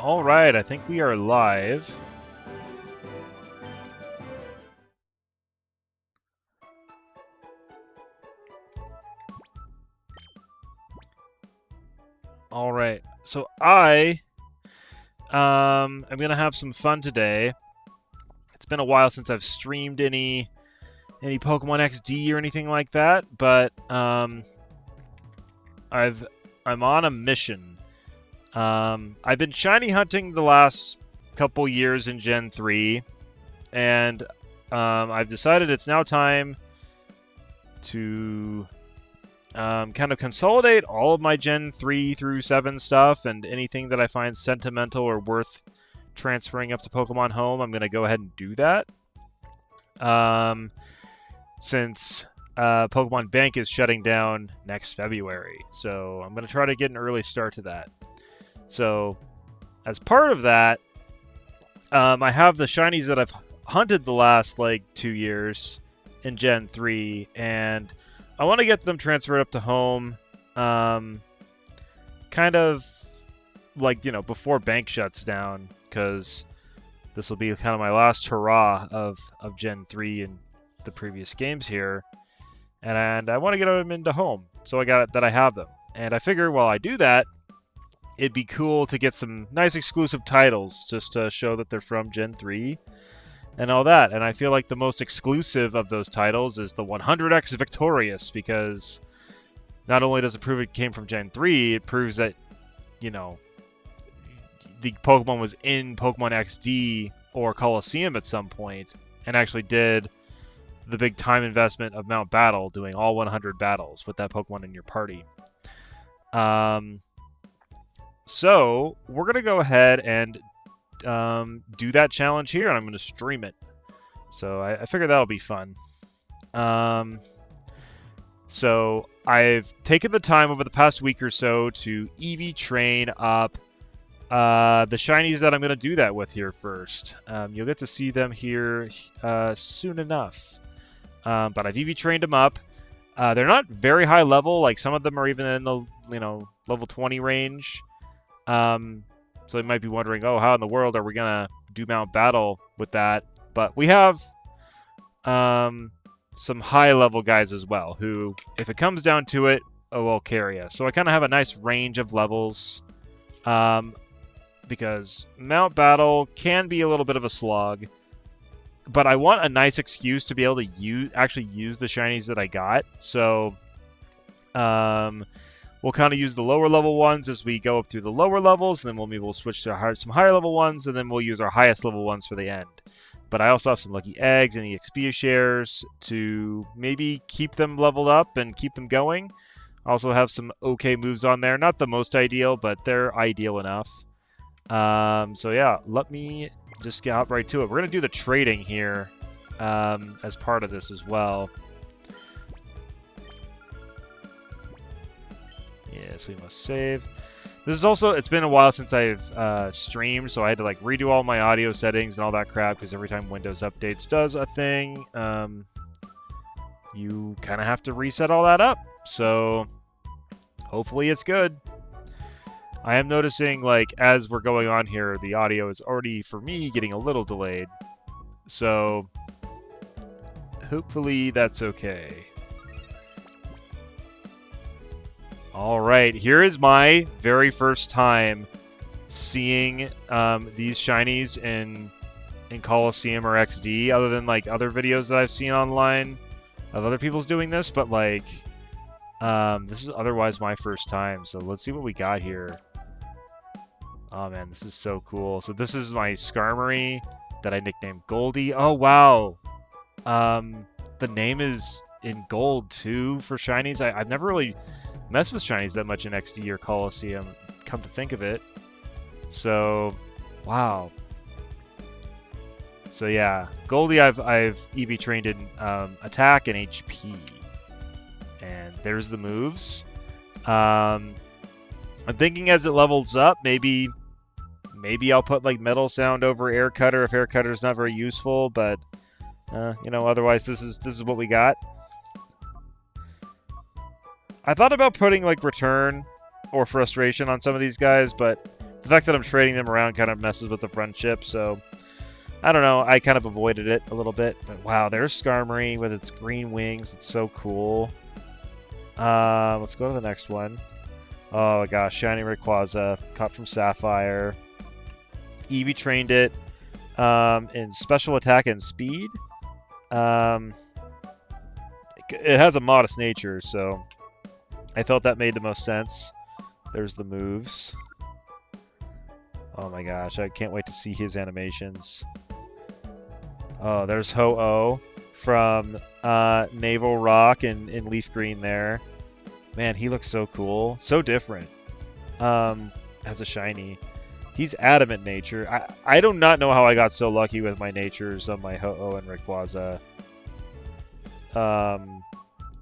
All right, I think we are live. All right, so I'm gonna have some fun today. It's been a while since I've streamed any Pokemon XD or anything like that, but I'm on a mission. I've been shiny hunting the last couple years in Gen 3, and I've decided it's now time to kind of consolidate all of my Gen 3 through 7 stuff, and anything that I find sentimental or worth transferring up to Pokemon Home, I'm going to go ahead and do that. Since Pokemon Bank is shutting down next February. So I'm going to try to get an early start to that. So as part of that, I have the shinies that I've hunted the last, 2 years in Gen 3, and I want to get them transferred up to home, kind of before Bank shuts down, because this will be kind of my last hurrah of Gen 3 and the previous games here, and I want to get them into home, so I have them. And I figure while I do that, it'd be cool to get some nice exclusive titles just to show that they're from Gen 3 and all that. And I feel like the most exclusive of those titles is the 100X Victorious, because not only does it prove it came from Gen 3, it proves that, the Pokemon was in Pokemon XD or Coliseum at some point and actually did the big time investment of Mount Battle, doing all 100 battles with that Pokemon in your party. So we're going to go ahead and do that challenge here, and I'm going to stream it. So I figure that'll be fun. So I've taken the time over the past week or so to EV train up the shinies that I'm going to do that with here first. You'll get to see them here soon enough. But I've EV trained them up. They're not very high level. Like, some of them are even in the level 20 range. So you might be wondering, oh, how in the world are we gonna do Mount Battle with that? But we have some high level guys as well, who, if it comes down to it, will carry us. So I kind of have a nice range of levels, because Mount Battle can be a little bit of a slog. But I want a nice excuse to be able to actually use the shinies that I got. So we'll kind of use the lower level ones as we go up through the lower levels, and then maybe we'll switch to some higher level ones, and then we'll use our highest level ones for the end. But I also have some lucky eggs and EXP shares to maybe keep them leveled up and keep them going. I also have some okay moves on there. Not the most ideal, but they're ideal enough. So yeah, let me just get right to it. We're going to do the trading here as part of this as well. Yeah, so we must save. This is also, it's been a while since I've streamed, so I had to redo all my audio settings and all that crap, because every time Windows Updates does a thing, you kind of have to reset all that up. So hopefully it's good. I am noticing, as we're going on here, the audio is already, for me, getting a little delayed. So hopefully that's okay. Alright, here is my very first time seeing these shinies in Coliseum or XD, other than other videos that I've seen online of other people's doing this, but this is otherwise my first time. So let's see what we got here. Oh man, this is so cool. So this is my Skarmory that I nicknamed Goldie. Oh wow. The name is in gold too for shinies. I've never really messed with shinies that much in XD or Coliseum, come to think of it. So, wow. So yeah, Goldie I've EV trained in attack and HP. And there's the moves. I'm thinking as it levels up, maybe I'll put Metal Sound over Air Cutter if Air Cutter is not very useful, but otherwise this is what we got. I thought about putting Return or Frustration on some of these guys, but the fact that I'm trading them around kind of messes with the friendship, so I don't know. I kind of avoided it a little bit. But wow, there's Skarmory with its green wings. It's so cool. Let's go to the next one. Oh my gosh, Shiny Rayquaza, caught from Sapphire. Eevee trained it in special attack and speed. It has a modest nature, so I felt that made the most sense. There's the moves. Oh my gosh, I can't wait to see his animations. Oh, there's Ho-Oh from Naval Rock in Leaf Green there. Man, he looks so cool. So different as a shiny. He's Adamant Nature. I do not know how I got so lucky with my natures on my Ho-Oh and Rayquaza.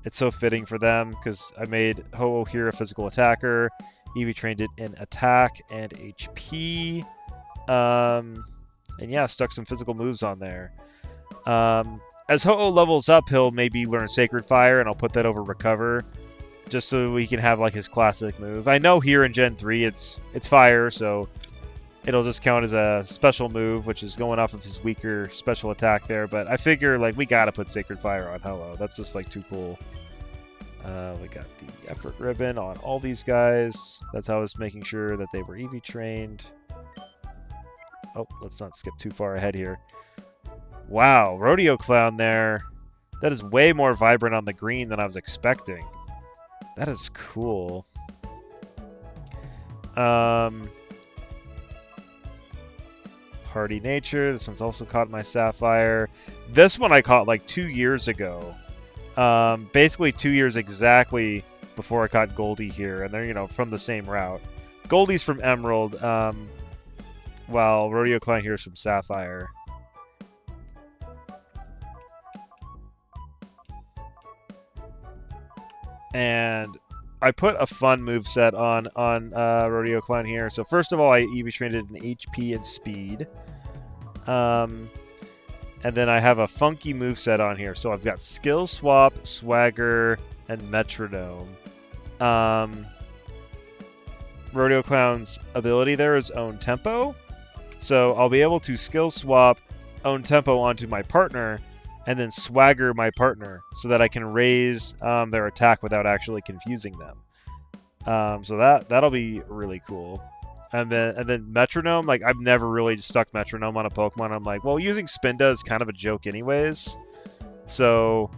It's so fitting for them because I made Ho-Oh here a physical attacker. Eevee trained it in attack and HP. And yeah, stuck some physical moves on there. As Ho-Oh levels up, he'll maybe learn Sacred Fire, and I'll put that over Recover, just so he can have like his classic move. I know here in Gen 3 it's Fire, so it'll just count as a special move, which is going off of his weaker special attack there. But I figure like we gotta put Sacred Fire on Ho-Oh. That's just like too cool. We got the Effort Ribbon on all these guys. That's how I was making sure that they were Eevee trained. Oh, let's not skip too far ahead here. Wow, Rodeo Clown there. That is way more vibrant on the green than I was expecting. That is cool. Hardy Nature. This one's also caught in my Sapphire. This one I caught like 2 years ago. Basically 2 years exactly before I caught Goldie here. And they're, you know, from the same route. Goldie's from Emerald, while Rodeo Clown here is from Sapphire. And I put a fun moveset on Rodeo Clown here. So first of all, I Eevee trained it in HP and speed. And then I have a funky moveset on here. So I've got Skill Swap, Swagger, and Metronome. Rodeo Clown's ability there is Own Tempo. So I'll be able to Skill Swap Own Tempo onto my partner, and then Swagger my partner, so that I can raise their attack without actually confusing them. So that'll be really cool. And then Metronome, like I've never really stuck Metronome on a Pokemon. I'm like, well, using Spinda is kind of a joke anyways. So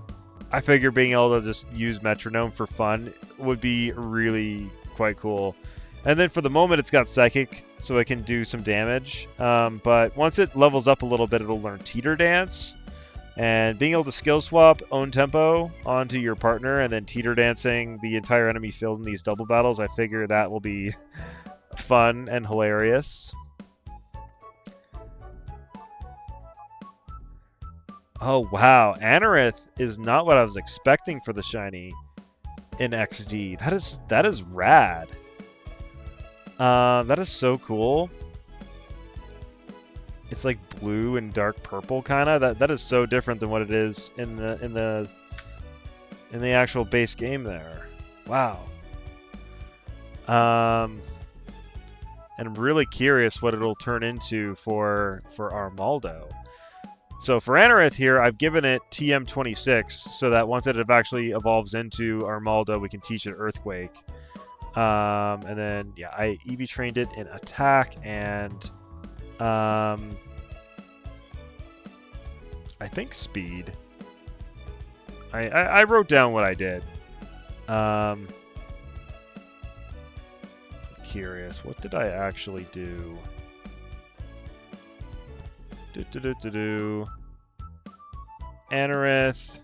I figure being able to just use Metronome for fun would be really quite cool. And then for the moment, it's got Psychic, so it can do some damage. But once it levels up a little bit, it'll learn Teeter Dance. And being able to skill swap Own Tempo onto your partner and then Teeter Dancing the entire enemy field in these double battles, I figure that will be fun and hilarious. Oh, wow. Anorith is not what I was expecting for the shiny in XD. That is rad. That is so cool. It's like blue and dark purple kind of. That is so different than what it is in the actual base game there. Wow. And I'm really curious what it'll turn into for Armaldo. So for Anorith here, I've given it TM26 so that once it actually evolves into Armaldo, we can teach it Earthquake. And then, yeah, I Eevee trained it in attack and I think speed. I wrote down what I did. Curious, what did I actually do? Anorith.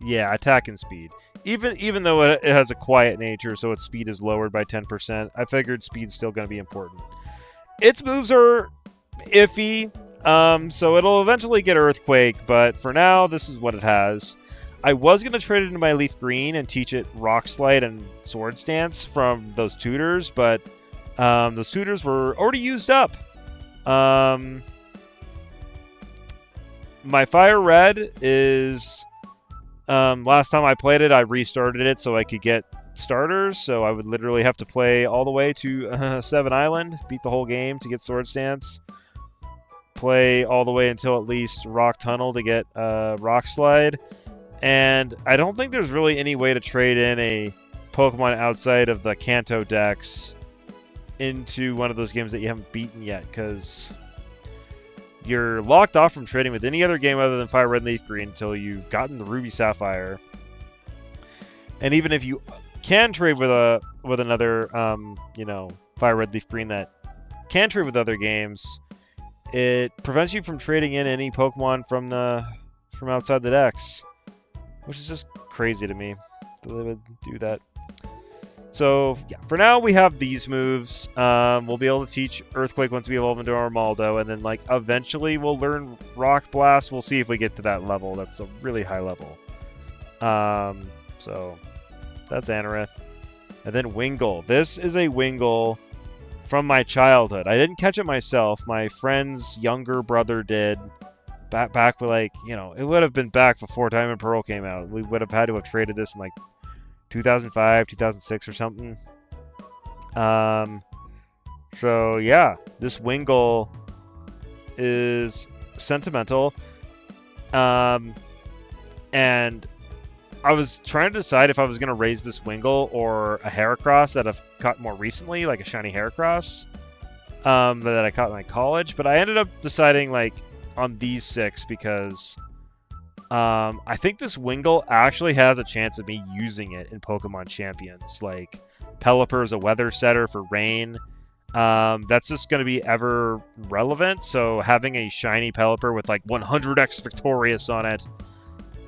Yeah, attack and speed. Even though it has a quiet nature, so its speed is lowered by 10%, I figured speed's still going to be important. Its moves are iffy, so it'll eventually get Earthquake, but for now, this is what it has. I was going to trade it into my Leaf Green and teach it Rock Slide and Swords Dance from those tutors, but those tutors were already used up. My Fire Red is... last time I played it, I restarted it so I could get starters, so I would literally have to play all the way to 7 Island, beat the whole game to get Swords Dance, play all the way until at least Rock Tunnel to get Rock Slide, and I don't think there's really any way to trade in a Pokemon outside of the Kanto Dex into one of those games that you haven't beaten yet, because you're locked off from trading with any other game other than Fire Red Leaf Green until you've gotten the Ruby Sapphire. And even if you can trade with another, you know, Fire Red Leaf Green that can trade with other games, it prevents you from trading in any Pokemon from outside the Dex, which is just crazy to me that they would do that. So, yeah, for now, we have these moves. We'll be able to teach Earthquake once we evolve into Armaldo, and then, like, eventually we'll learn Rock Blast. We'll see if we get to that level. That's a really high level. So, that's Anorith. And then Wingull. This is a Wingull from my childhood. I didn't catch it myself. My friend's younger brother did. Back with, like, you know, it would have been back before Diamond Pearl came out. We would have had to have traded this in, like, 2005, 2006 or something. So yeah, this Wingull is sentimental. And I was trying to decide if I was going to raise this Wingull or a Heracross that I've caught more recently, like a shiny Heracross, that I caught in my college. But I ended up deciding, like, on these 6 because I think this Wingull actually has a chance of me using it in Pokemon Champions. Like, Pelipper is a weather setter for rain. That's just going to be ever relevant. So having a shiny Pelipper with, like, 100x Victorious on it,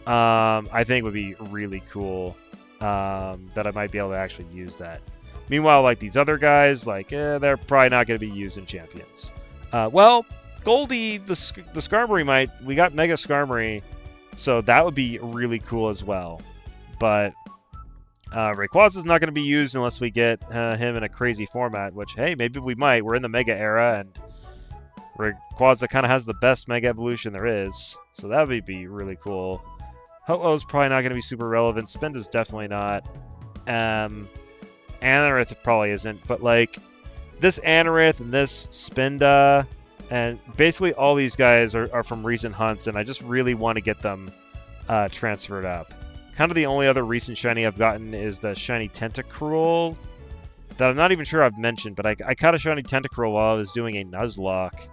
I think would be really cool. That I might be able to actually use that. Meanwhile, like, these other guys, like, they're probably not going to be used in Champions. Well, Goldie, the Skarmory might. We got Mega Skarmory. So that would be really cool as well. But Rayquaza is not going to be used unless we get him in a crazy format, which, hey, maybe we might. We're in the Mega era, and Rayquaza kind of has the best Mega Evolution there is. So that would be really cool. Ho-Oh's probably not going to be super relevant. Spinda's definitely not. Anorith probably isn't. But, like, this Anorith and this Spinda... And basically all these guys are from recent hunts, and I just really want to get them transferred up. Kind of the only other recent shiny I've gotten is the shiny Tentacruel that I'm not even sure I've mentioned, but I caught a shiny Tentacruel while I was doing a Nuzlocke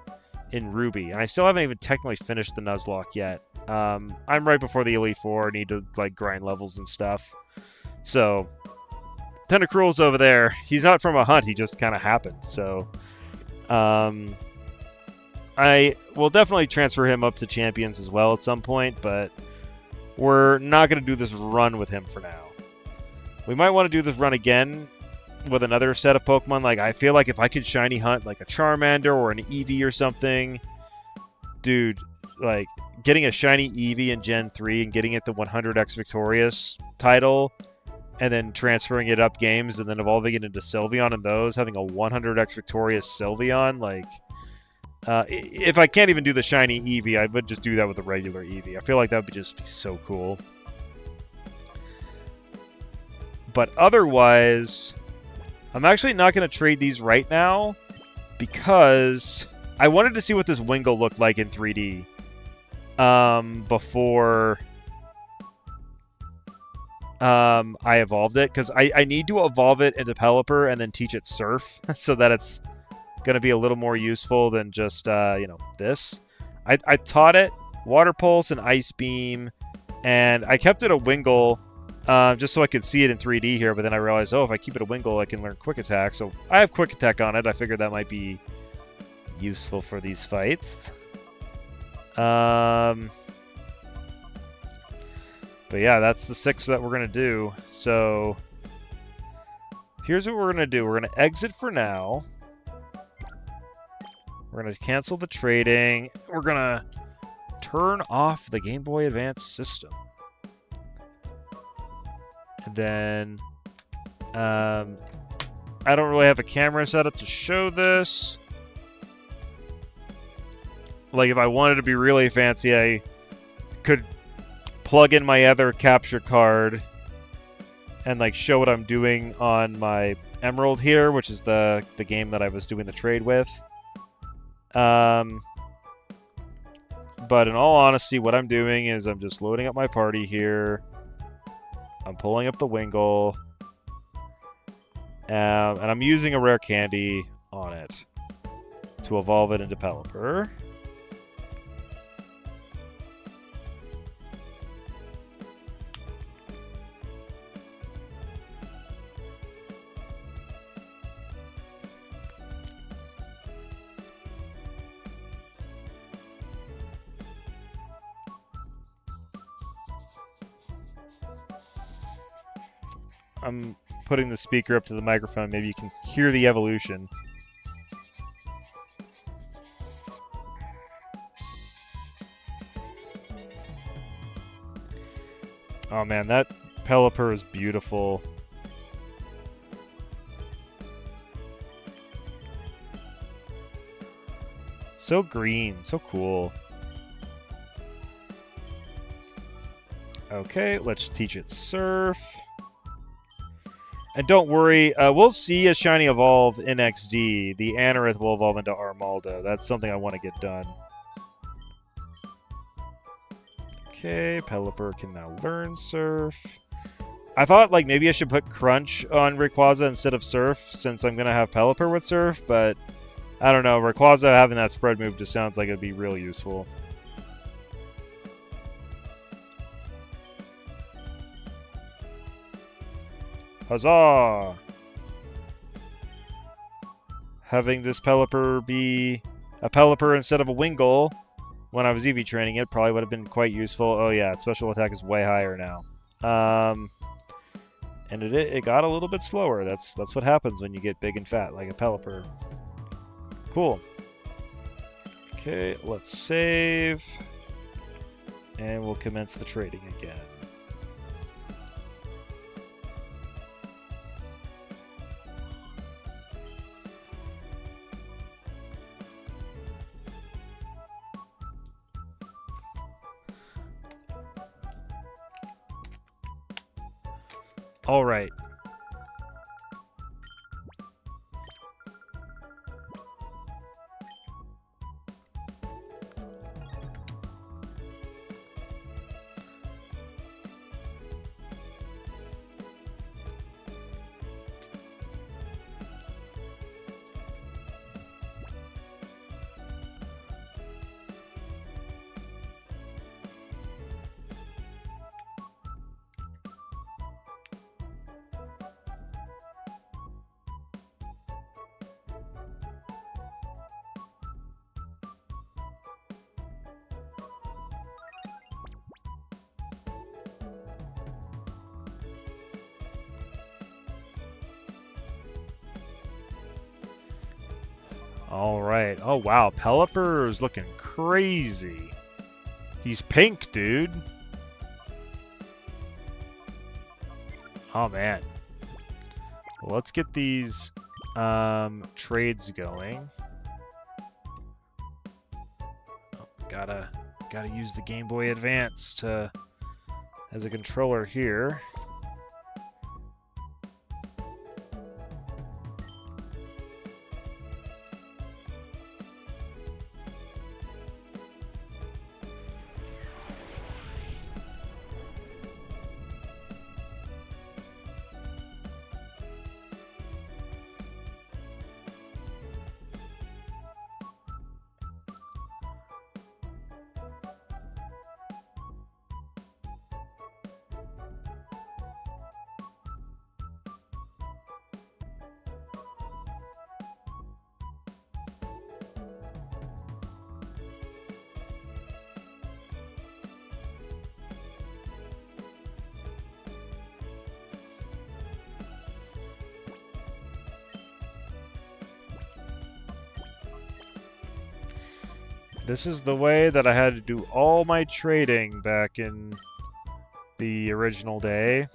in Ruby, and I still haven't even technically finished the Nuzlocke yet. I'm right before the Elite Four, need to, like, grind levels and stuff. So, Tentacruel's over there. He's not from a hunt, he just kind of happened, so... I will definitely transfer him up to Champions as well at some point, but we're not going to do this run with him for now. We might want to do this run again with another set of Pokemon. Like, I feel like if I could shiny hunt, like, a Charmander or an Eevee or something, dude, like, getting a shiny Eevee in Gen 3 and getting it the 100x Victorious title, and then transferring it up games and then evolving it into Sylveon and those, having a 100x Victorious Sylveon, like... if I can't even do the shiny Eevee, I would just do that with the regular Eevee. I feel like that would just be so cool. But otherwise, I'm actually not going to trade these right now because I wanted to see what this Wingull looked like in 3D before I evolved it. Because I need to evolve it into Pelipper and then teach it Surf so that it's going to be a little more useful than just, you know, this. I taught it Water Pulse and Ice Beam, and I kept it a Wingull just so I could see it in 3D here, but then I realized, oh, if I keep it a Wingull, I can learn Quick Attack. So I have Quick Attack on it. I figured that might be useful for these fights. But yeah, that's the 6 that we're going to do. So here's what we're going to do. We're going to exit for now. We're going to cancel the trading. We're going to turn off the Game Boy Advance system. And then, I don't really have a camera set up to show this. Like, if I wanted to be really fancy, I could plug in my other capture card and like show what I'm doing on my Emerald here, which is the game that I was doing the trade with. But in all honesty, what I'm doing is I'm just loading up my party here. I'm pulling up the Wingull. And I'm using a rare candy on it to evolve it into Pelipper. I'm putting the speaker up to the microphone. Maybe you can hear the evolution. Oh man, that Pelipper is beautiful. So green, so cool. Okay, let's teach it Surf. And don't worry, we'll see a Shiny evolve in XD. The Anorith will evolve into Armaldo. That's something I want to get done. Okay, Pelipper can now learn Surf. I thought like maybe I should put Crunch on Rayquaza instead of Surf, since I'm going to have Pelipper with Surf, but I don't know. Rayquaza having that spread move just sounds like it'd be real useful. Huzzah! Having this Pelipper be a Pelipper instead of a Wingull when I was EV training it probably would have been quite useful. Oh yeah, its special attack is way higher now. And it got a little bit slower. That's what happens when you get big and fat like a Pelipper. Cool. Okay, let's save. And we'll commence the trading again. All right. All right. Oh, wow. Pelipper is looking crazy. He's pink, dude. Oh, man. Well, let's get these trades going. Oh, gotta use the Game Boy Advance as a controller here. This is the way that I had to do all my trading back in the original day.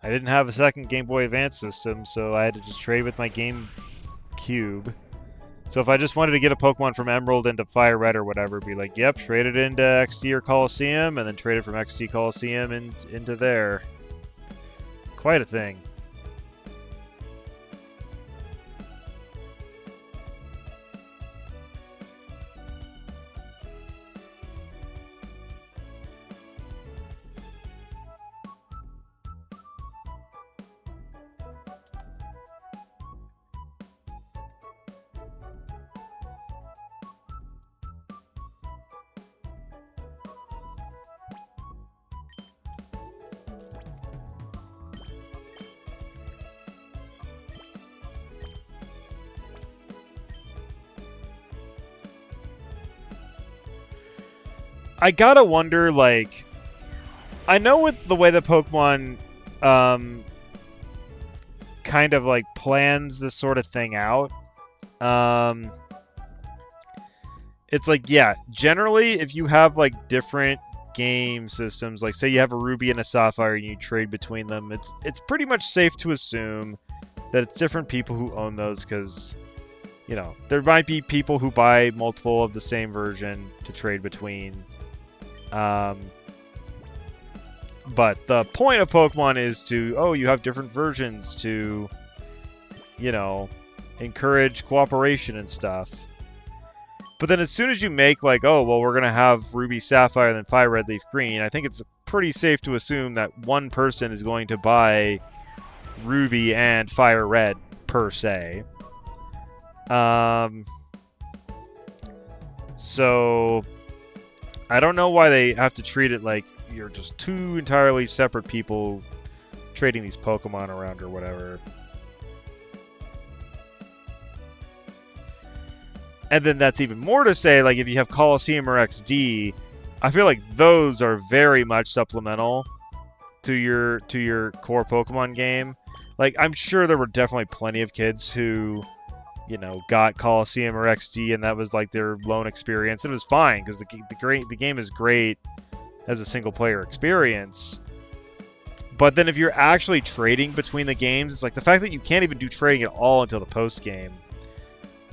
I didn't have a second Game Boy Advance system, so I had to just trade with my GameCube. So if I just wanted to get a Pokemon from Emerald into Fire Red or whatever, be like, yep, trade it into XD or Coliseum, and then trade it from XD Coliseum into there. Quite a thing. I gotta wonder, like, I know with the way the Pokemon kind of like plans this sort of thing out, it's like, yeah, generally if you have like different game systems, like say you have a Ruby and a Sapphire and you trade between them, it's pretty much safe to assume that it's different people who own those, because you know, there might be people who buy multiple of the same version to trade between. But the point of Pokemon is to, oh, you have different versions to, you know, encourage cooperation and stuff. But then as soon as you make, like, oh, well, we're going to have Ruby Sapphire and then Fire Red Leaf Green, I think it's pretty safe to assume that one person is going to buy Ruby and Fire Red, per se. So I don't know why they have to treat it like you're just two entirely separate people trading these Pokemon around or whatever. And then that's even more to say, like, if you have Coliseum or XD, I feel like those are very much supplemental to your core Pokemon game. Like, I'm sure there were definitely plenty of kids who, you know, got Coliseum or XD, and that was like their lone experience. It was fine because the game is great as a single player experience. But then if you're actually trading between the games, it's like the fact that you can't even do trading at all until the post game.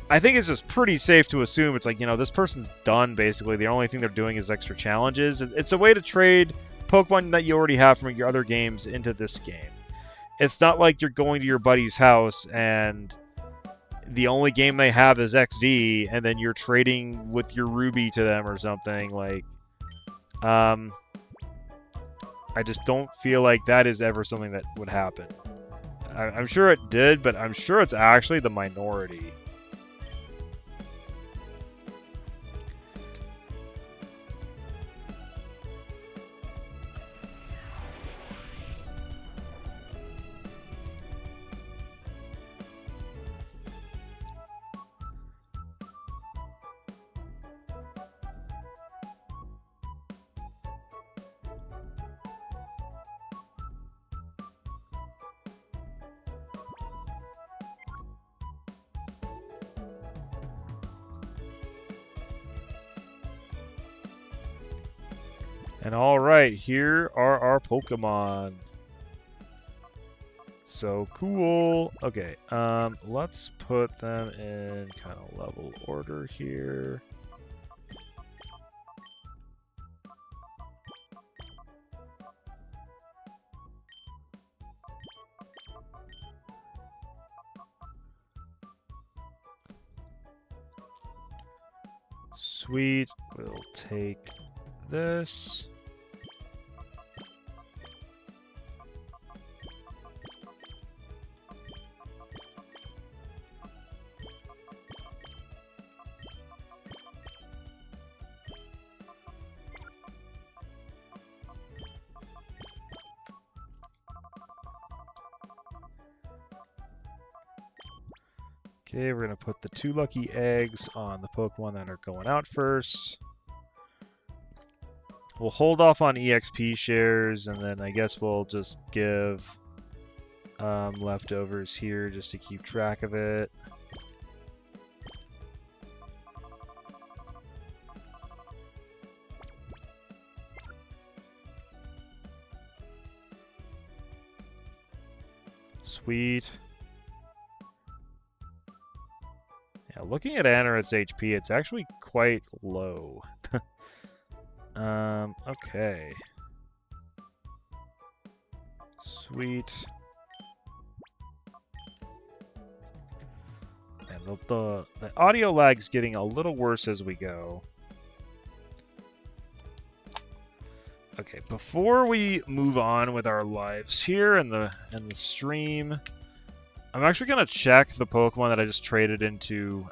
I think it's just pretty safe to assume it's like, you know, this person's done basically. The only thing they're doing is extra challenges. It's a way to trade Pokemon that you already have from your other games into this game. It's not like you're going to your buddy's house and the only game they have is XD, and then you're trading with your Ruby to them or something. Like, I just don't feel like that is ever something that would happen. I'm sure it did, but I'm sure it's actually the minority. And alright, here are our Pokemon. So cool. Okay, let's put them in kind of level order here. Sweet. We'll take this. Okay, we're going to put the 2 lucky eggs on the Pokemon that are going out first. We'll hold off on EXP shares, and then I guess we'll just give leftovers here just to keep track of it. Sweet. Yeah, looking at Anorith's HP, it's actually quite low. Okay. Sweet. And the audio lag's getting a little worse as we go. Okay, before we move on with our lives here in the stream, I'm actually gonna check the Pokemon that I just traded into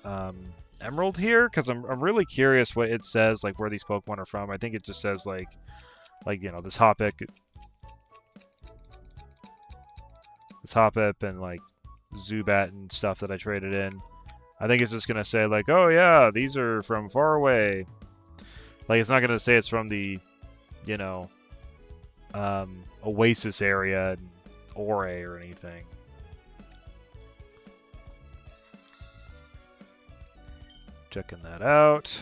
Emerald here, because I'm really curious what it says, like where these Pokemon are from. I think it just says like you know, this Hoppip, and like Zubat and stuff that I traded in. I think it's just gonna say like, oh yeah, these are from far away. Like it's not gonna say it's from the, you know, Oasis area in Ore or anything. Checking that out.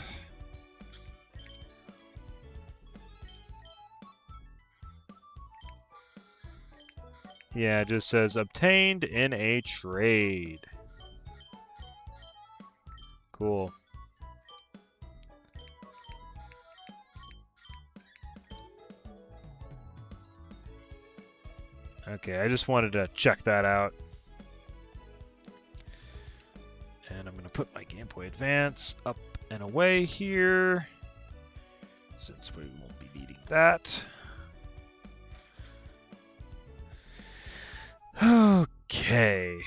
Yeah, it just says obtained in a trade. Cool. Okay, I just wanted to check that out. And I'm going to put my Game Boy Advance up and away here, since we won't be needing that. Okay.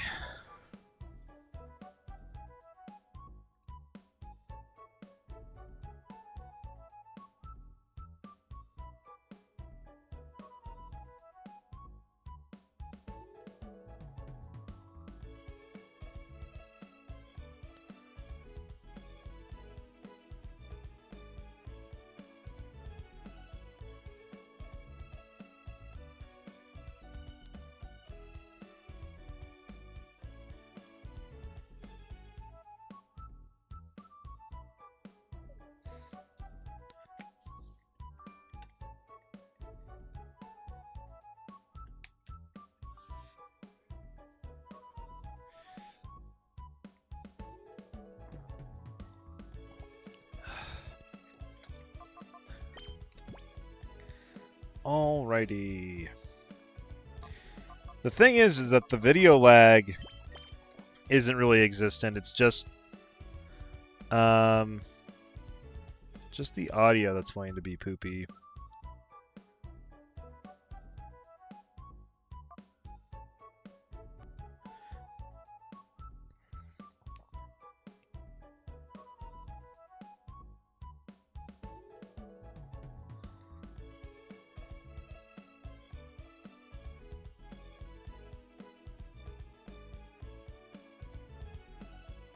Alrighty. The thing is that the video lag isn't really existent. It's just the audio that's going to be poopy.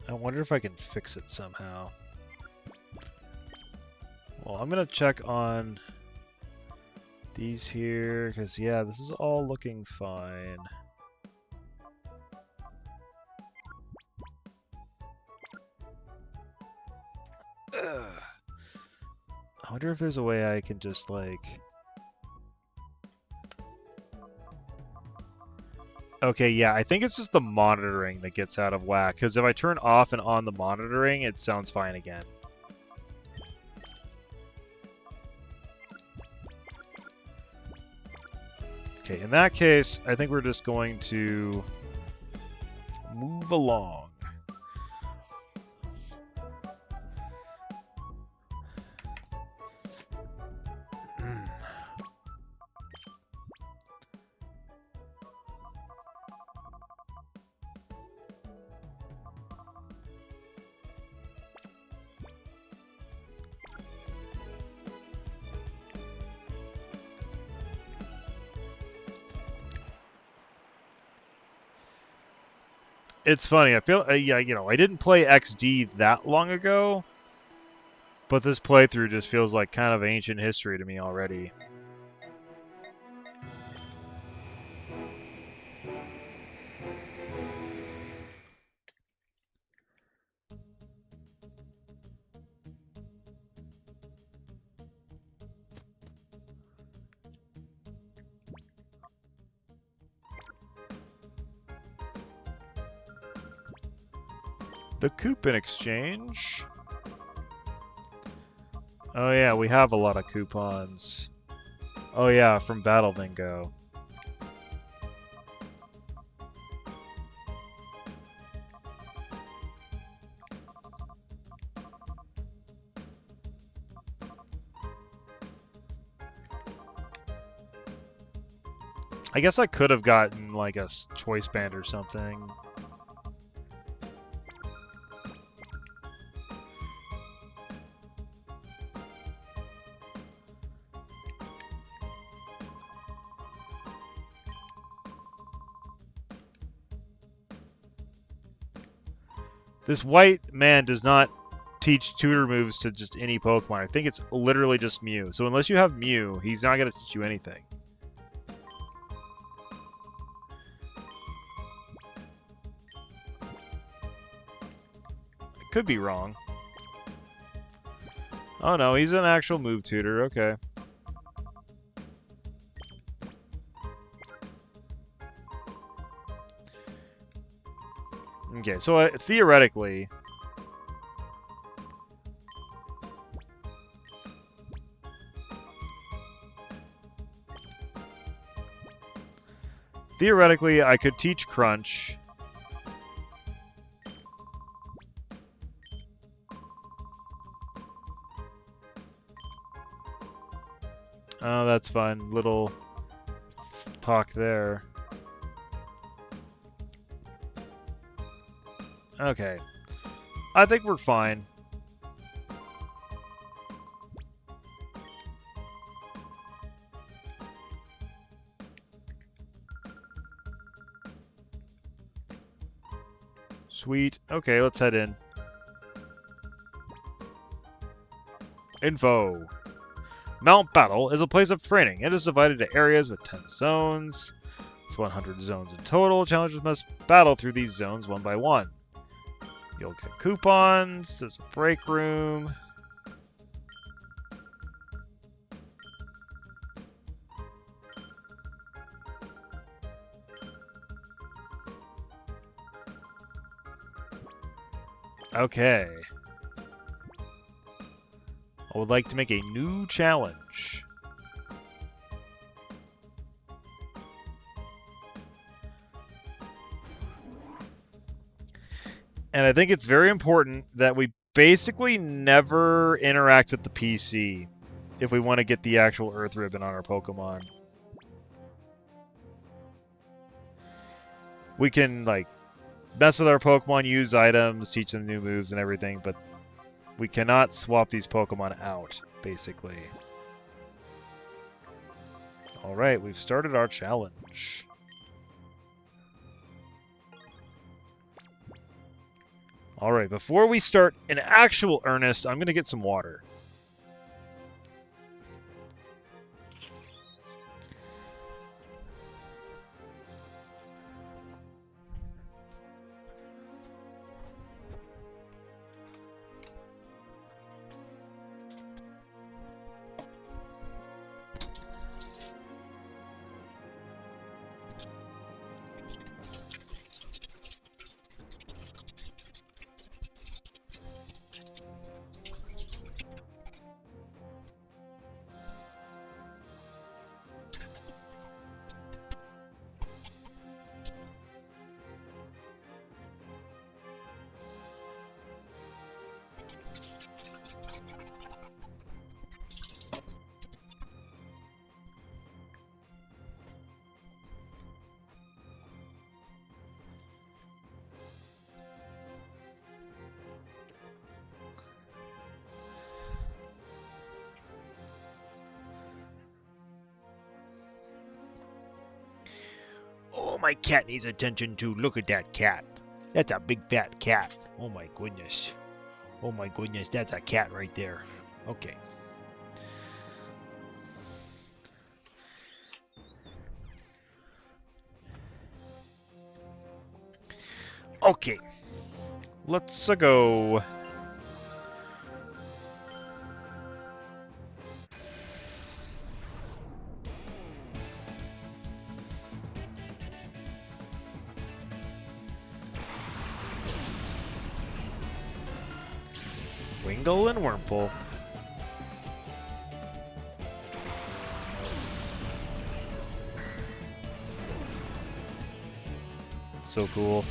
I wonder if I can fix it somehow. Well, I'm gonna check on these here, because yeah, this is all looking fine. Ugh. I wonder if there's a way I can just like... Okay, yeah, I think it's just the monitoring that gets out of whack, because if I turn off and on the monitoring, it sounds fine again. Okay, in that case, I think we're just going to move along. It's funny. I feel, yeah, you know, I didn't play XD that long ago, but this playthrough just feels like kind of ancient history to me already. the coupon exchange. Oh yeah, we have a lot of coupons. Oh yeah, from Battle Bingo. I guess I could have gotten like a choice band or something. This white man does not teach tutor moves to just any Pokemon. I think it's literally just Mew. So unless you have Mew, he's not going to teach you anything. Could be wrong. Oh no, he's an actual move tutor. Okay. Okay, so theoretically... Theoretically, I could teach Crunch... Oh, that's fun. Little talk there. Okay. I think we're fine. Sweet. Okay, let's head in. Info. Mount Battle is a place of training. It is divided into areas with 10 zones. It's 100 zones in total. Challengers must battle through these zones one by one. You'll get coupons. There's a break room. Okay. I would like to make a new challenge. And I think it's very important that we basically never interact with the PC if we want to get the actual Earth Ribbon on our Pokemon. We can, like, mess with our Pokemon, use items, teach them new moves and everything, but we cannot swap these Pokemon out, basically. Alright, we've started our challenge. Alright, before we start in actual earnest, I'm going to get some water. Oh, my cat needs attention too. Look at that cat. That's a big fat cat. Oh my goodness. Oh my goodness, that's a cat right there. Okay. Okay. Let's go. Wingull and Wurmple. So cool.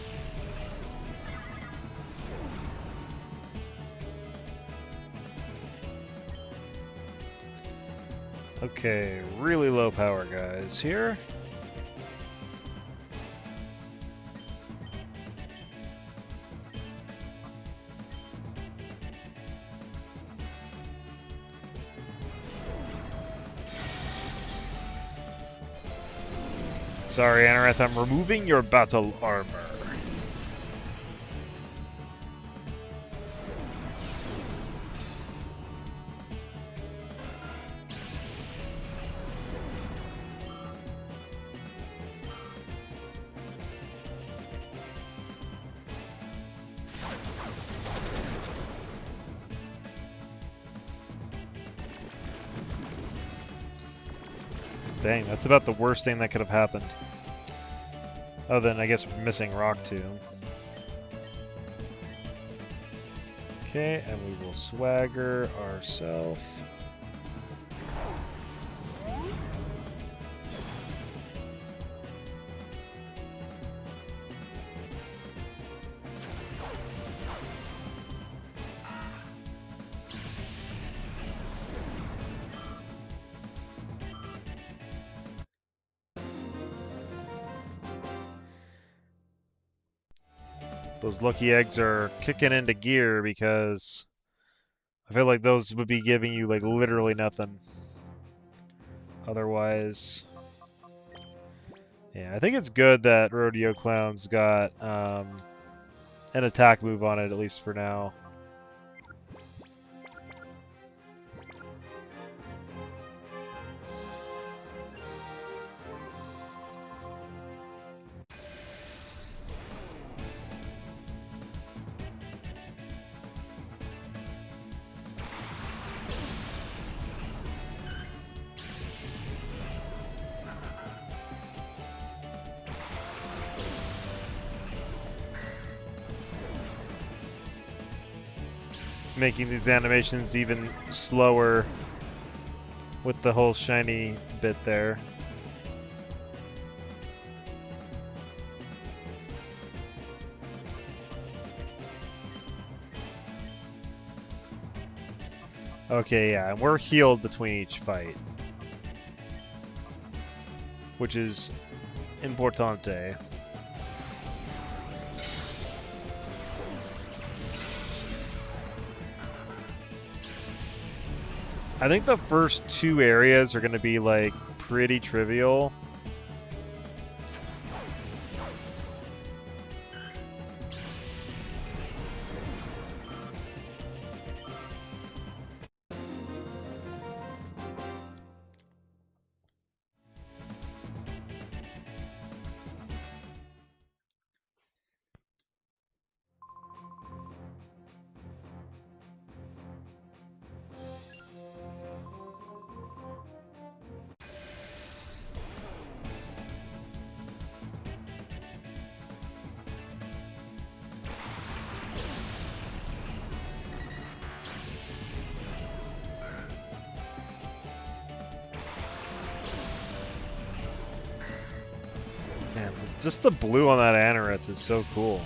Okay, really low power guys here. Sorry, Anorith, I'm removing your battle armor. Dang, that's about the worst thing that could have happened. Oh, then I guess we're missing Rock Tomb. Okay, and we will swagger ourselves. Those lucky eggs are kicking into gear because I feel like those would be giving you like literally nothing. Otherwise, yeah, I think it's good that Rodeo Clown's got an attack move on it, at least for now. Making these animations even slower with the whole shiny bit there. Okay, yeah, and we're healed between each fight, which is importante. I think the first two areas are going to be, like, pretty trivial. Man, just the blue on that Anorith is so cool.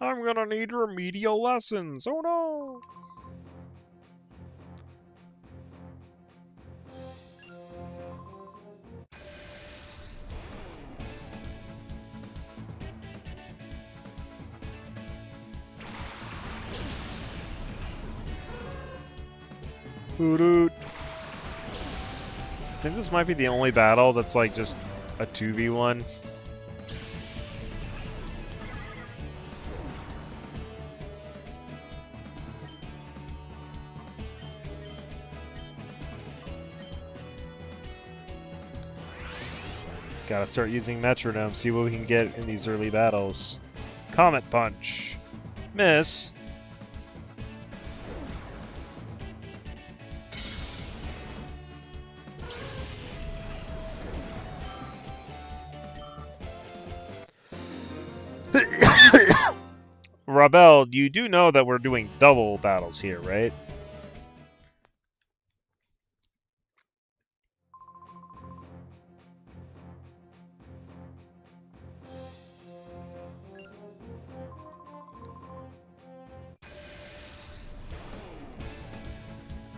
I'm gonna need remedial lessons. Oh no! I think this might be the only battle that's like just a 2v1. Gotta start using metronome, see what we can get in these early battles. Comet Punch. Miss. Rabel, you do know that we're doing double battles here, right?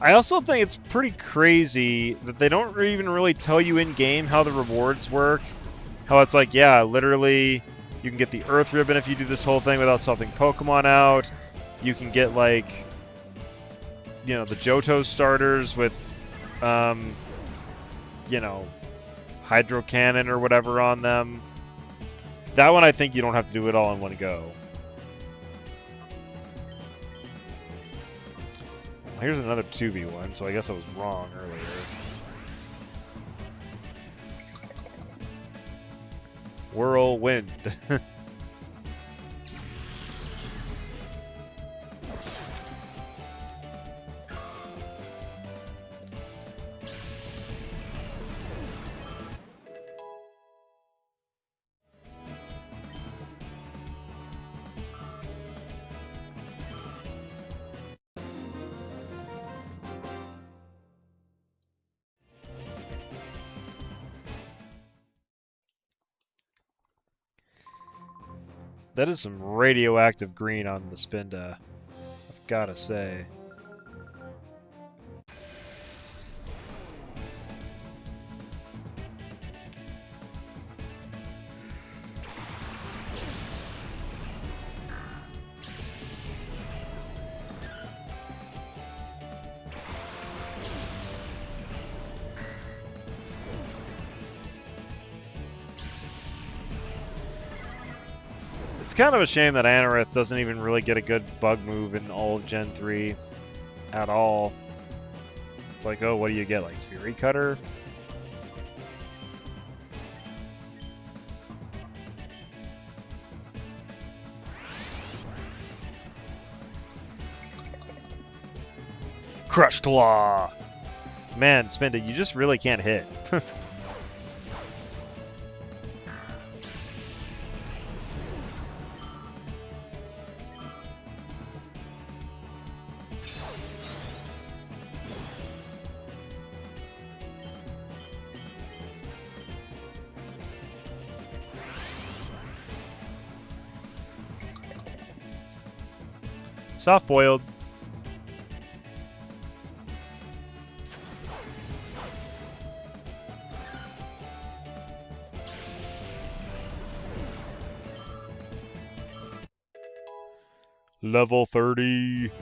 I also think it's pretty crazy that they don't even really tell you in-game how the rewards work. How it's like, yeah, literally, you can get the Earth Ribbon if you do this whole thing without swapping Pokemon out. You can get, like, you know, the Johto starters with, you know, Hydro Cannon or whatever on them. That one, I think you don't have to do it all in one go. Here's another 2v1, so I guess I was wrong earlier. Whirlwind. That is some radioactive green on the Spinda, I've gotta say. It's kind of a shame that Anorith doesn't even really get a good bug move in all of Gen 3 at all. It's like, oh, what do you get? Like Fury Cutter? Crush Claw! Man, Spinda, you just really can't hit. Soft boiled. Level 30.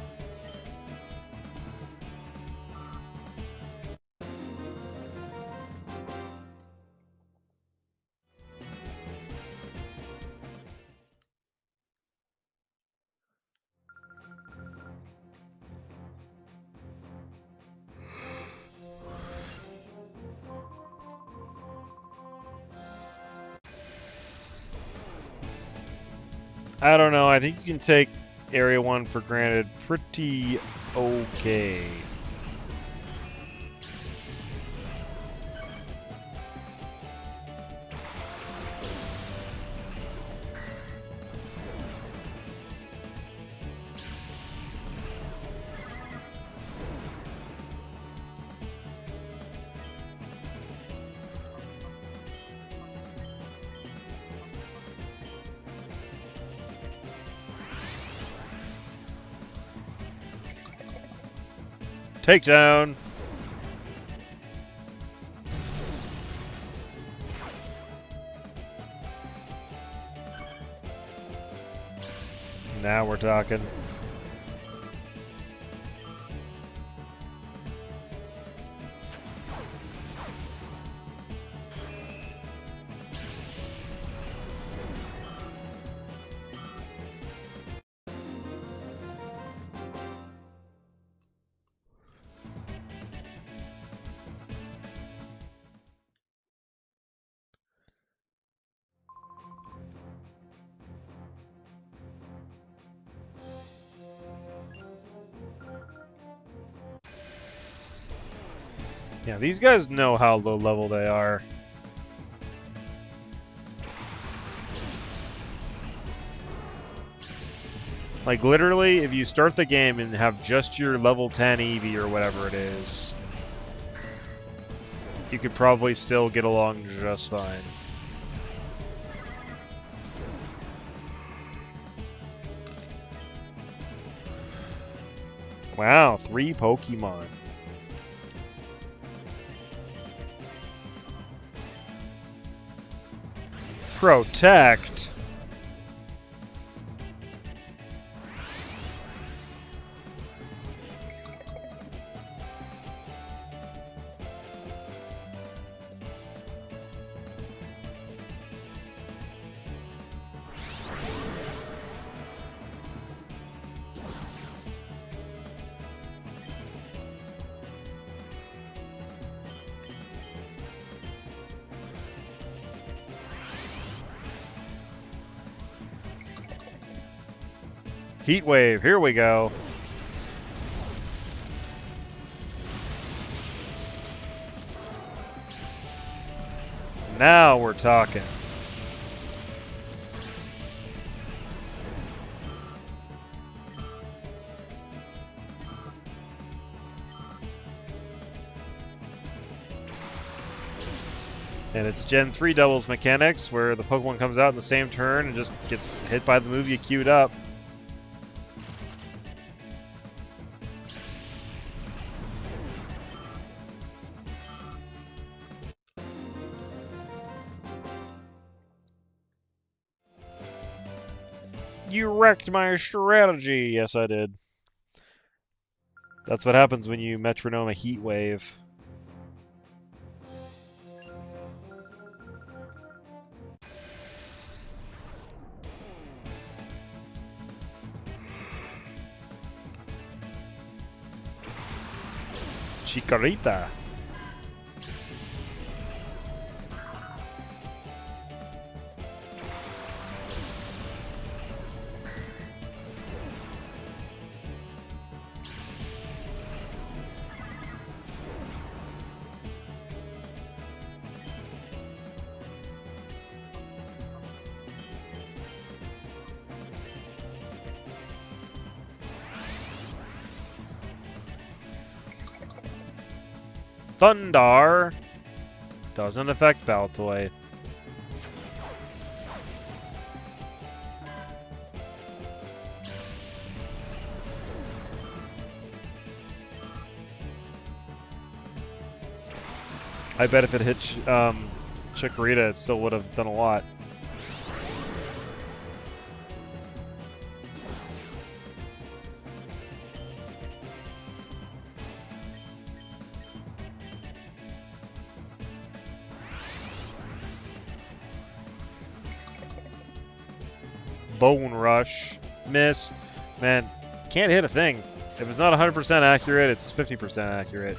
I don't know. I think you can take Area 1 for granted pretty okay. Takedown. Now we're talking. Yeah, these guys know how low level they are. Like, literally, if you start the game and have just your level 10 Eevee or whatever it is, you could probably still get along just fine. Wow, 3 Pokemon. Protect? Heat Wave, here we go. Now we're talking. And it's Gen 3 doubles mechanics, where the Pokemon comes out in the same turn and just gets hit by the move you queued up. You wrecked my strategy! Yes, I did. That's what happens when you metronome a Heat Wave. Chikorita. Thundar doesn't affect Baltoy. I bet if it hit Chikorita, it still would have done a lot. Bone Rush. Miss. Man, can't hit a thing. If it's not 100% accurate, it's 50% accurate.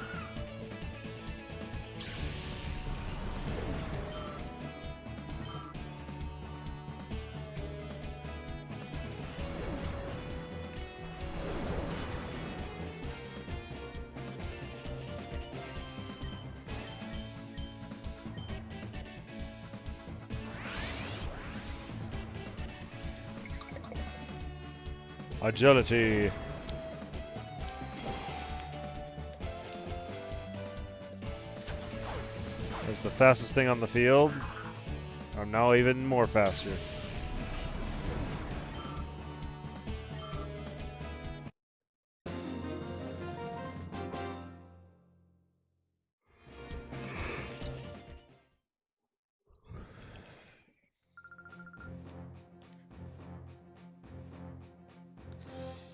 Agility. It's the fastest thing on the field. I'm now even more faster.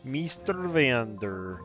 Mr. Vander.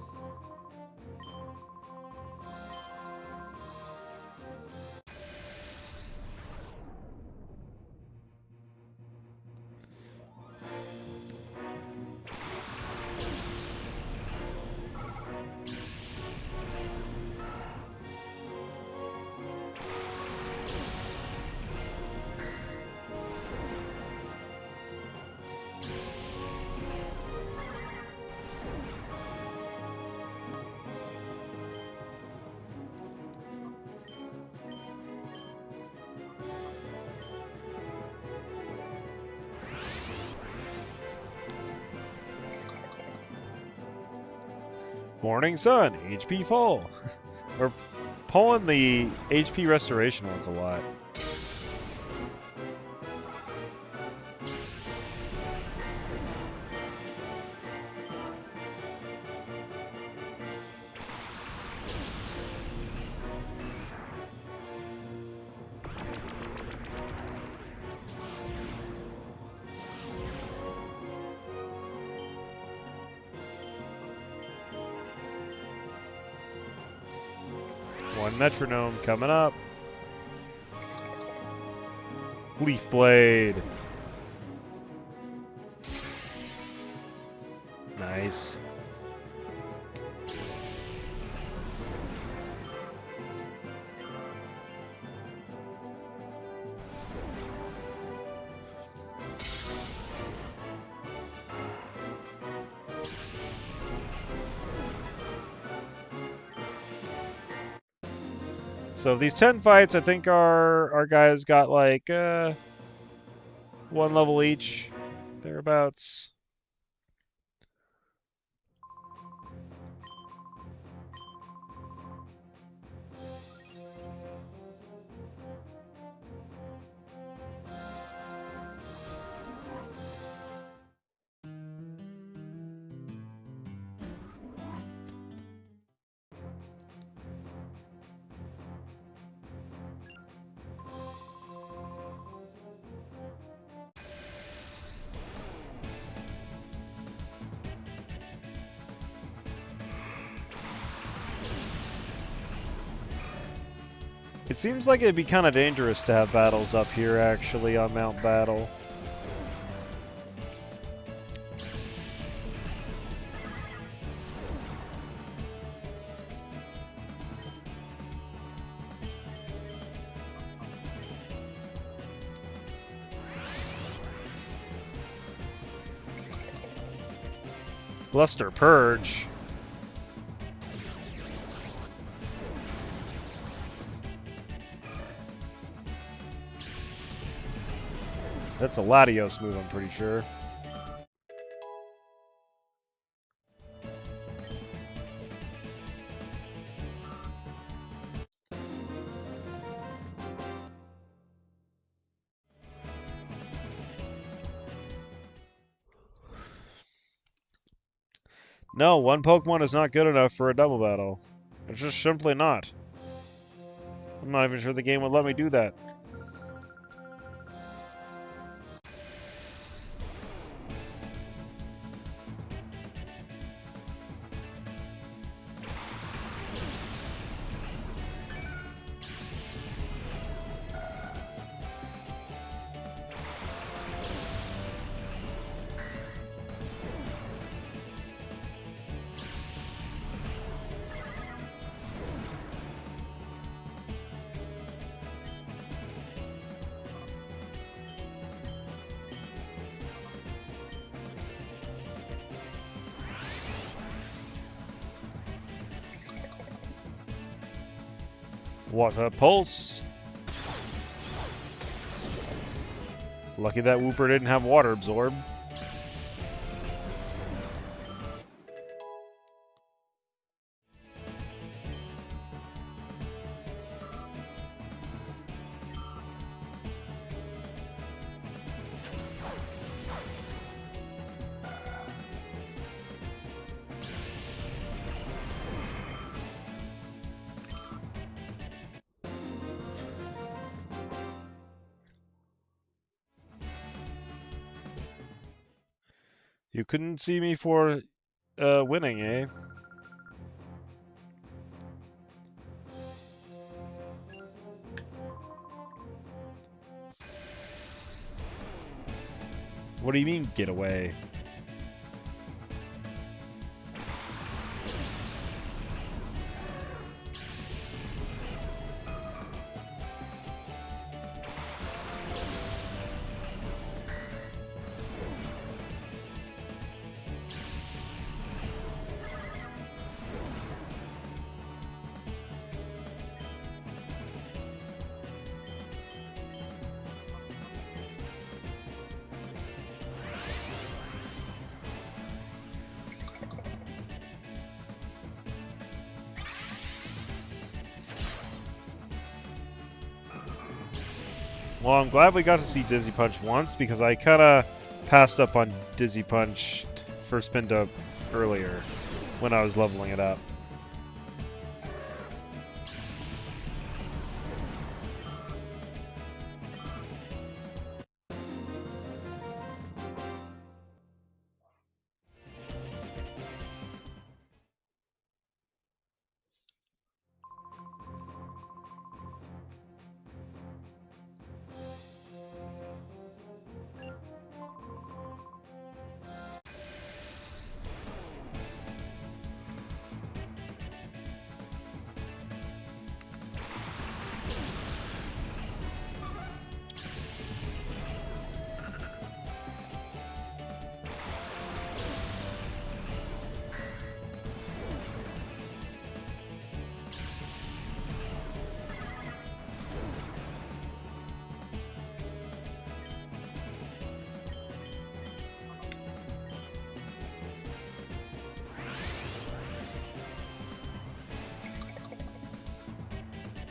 Morning Sun, HP full. We're pulling the HP restoration ones a lot. One metronome coming up. Leaf Blade. Nice. So these 10 fights, I think our guys got like 1 level each, thereabouts. It seems like it'd be kind of dangerous to have battles up here, actually, on Mount Battle. Bluster Purge. That's a Latios move, I'm pretty sure. No, one Pokemon is not good enough for a double battle. It's just simply not. I'm not even sure the game would let me do that. Water Pulse. Lucky that Wooper didn't have Water Absorb. You couldn't see me for winning, eh? What do you mean, get away? Well, I'm glad we got to see Dizzy Punch once, because I kind of passed up on Dizzy Punch for Spin Dub earlier when I was leveling it up.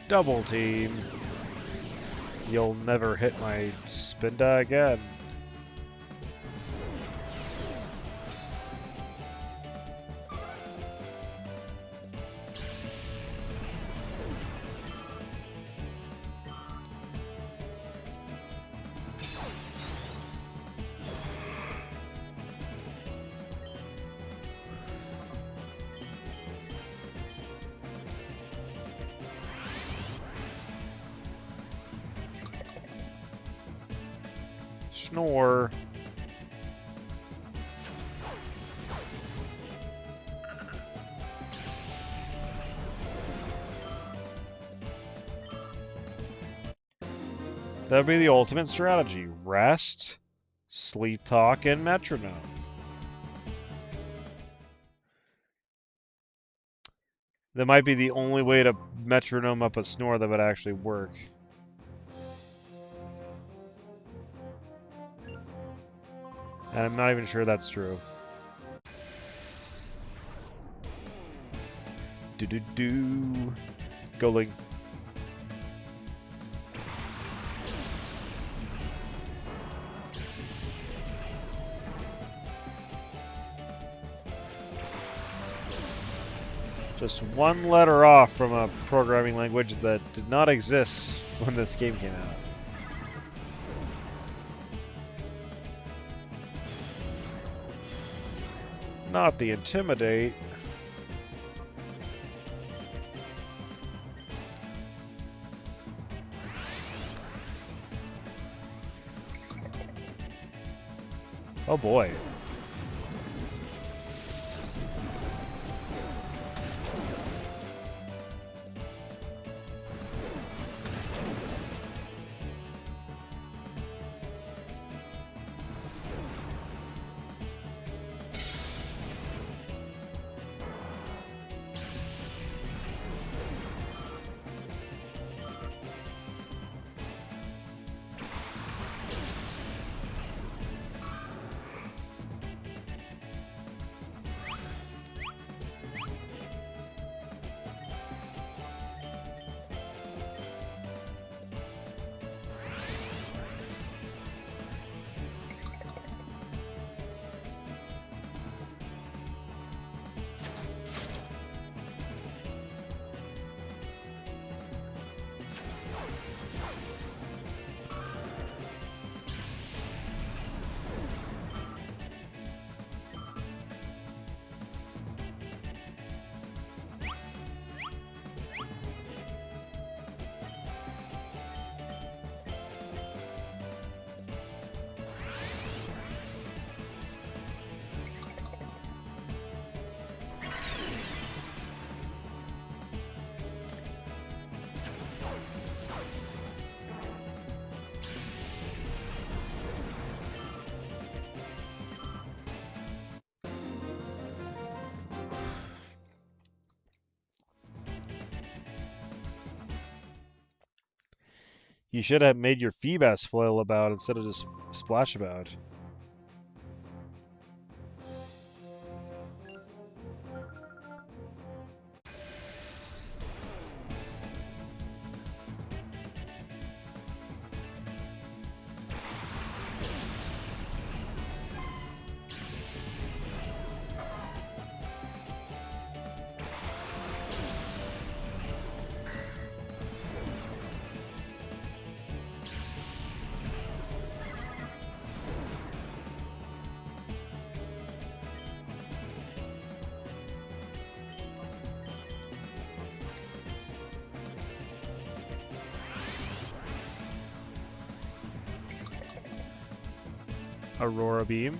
Double team. You'll never hit my Spinda again. Snore. That'd be the ultimate strategy. Rest, sleep talk, and metronome. That might be the only way to metronome up a snore that would actually work. And I'm not even sure that's true. Do-do-do. Go, Ling. Just one letter off from a programming language that did not exist when this game came out. Not the Intimidate. Oh boy. You should have made your Feebas flail about instead of just splash about. Aurora Beam.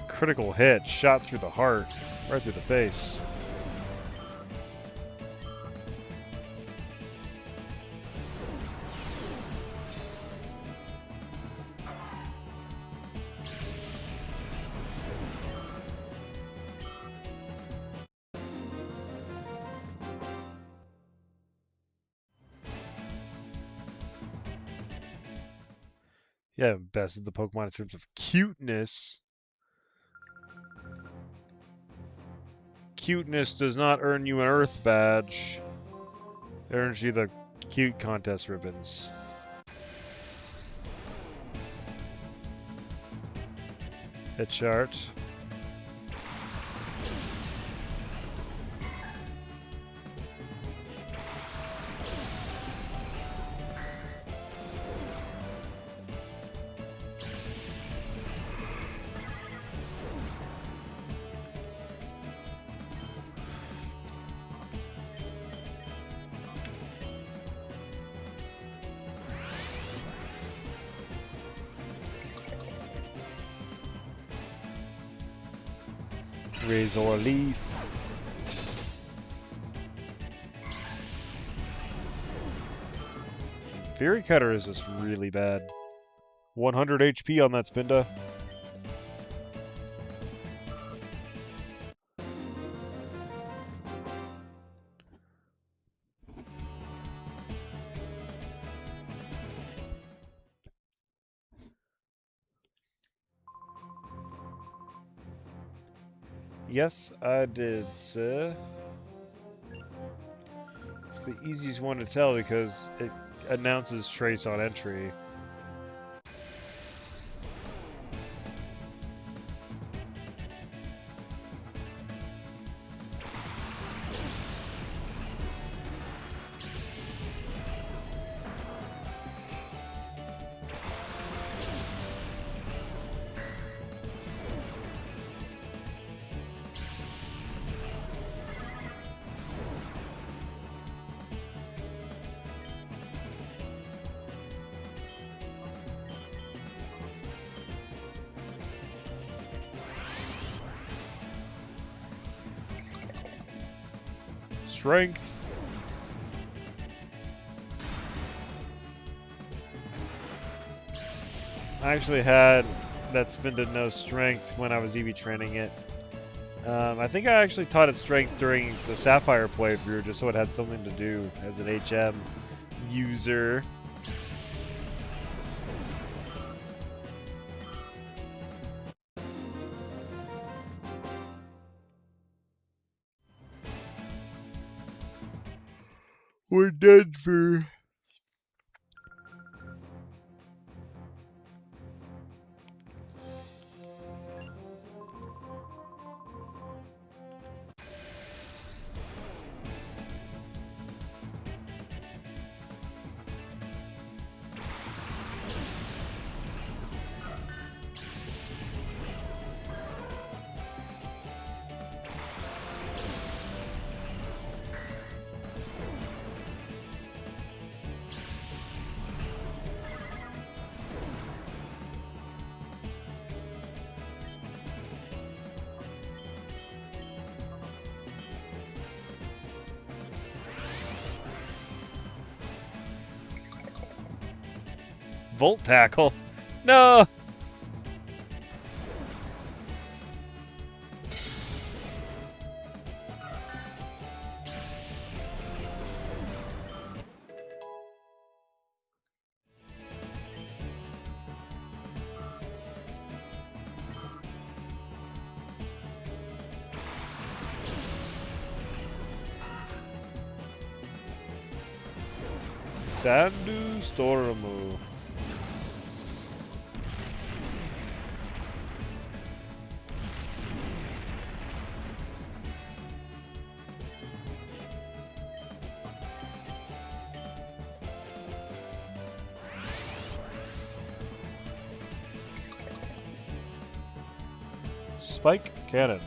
Critical hit, shot through the heart, right through the face. Yeah, best of the Pokemon in terms of cuteness. Cuteness does not earn you an Earth badge. It earns you the cute contest ribbons. Hit chart. Razor Leaf. Fury Cutter is just really bad. 100 HP on that Spinda. Yes, I did, sir. It's the easiest one to tell because it announces trace on entry. Strength. I actually had that Spinda no strength when I was EV training it. I think I actually taught it strength during the Sapphire playthrough just so it had something to do as an HM user. We're done for... Volt Tackle. No! Sandu Stormu. Spike Cannon.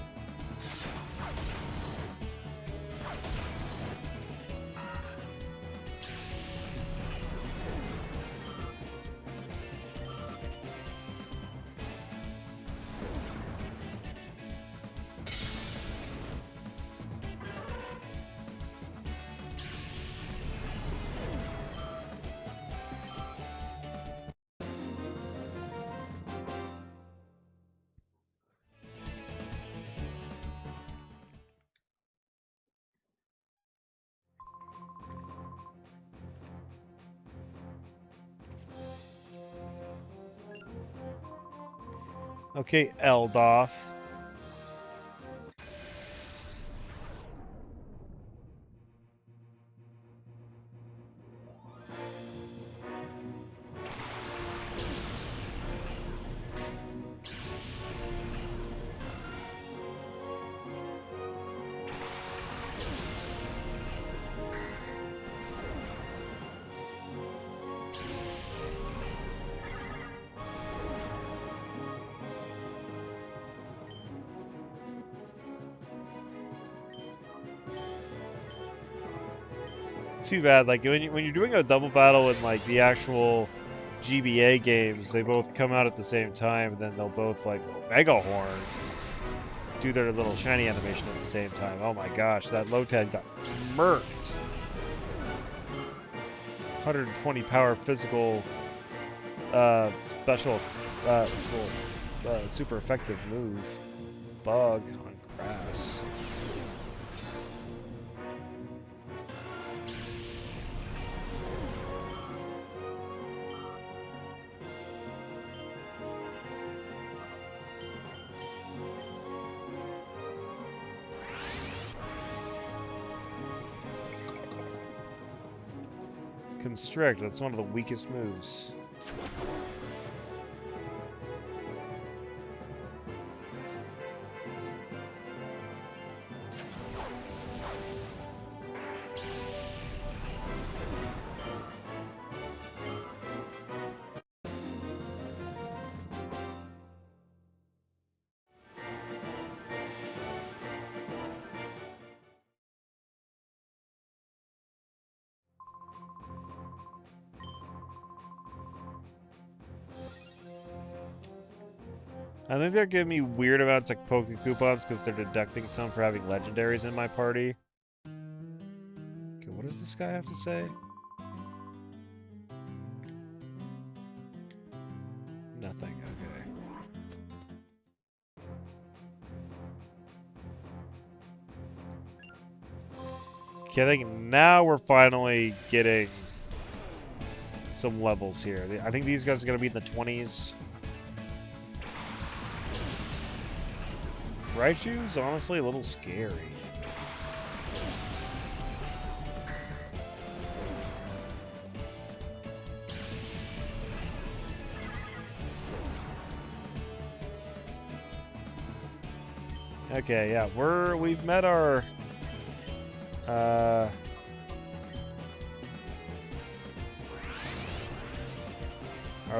Okay, Eldoth. Too bad. Like when you're doing a double battle in like the actual GBA games, they both come out at the same time, and then they'll both like Mega Horn do their little shiny animation at the same time. Oh my gosh, that Lotad got murked. 120 power physical special super effective move. Bug on grass. Constrict, that's one of the weakest moves. I think they're giving me weird amounts of Poke Coupons because they're deducting some for having legendaries in my party. Okay, what does this guy have to say? Nothing, okay. Okay, I think now we're finally getting some levels here. I think these guys are going to be in the 20s. Raichu's honestly a little scary. Okay, yeah, we've met our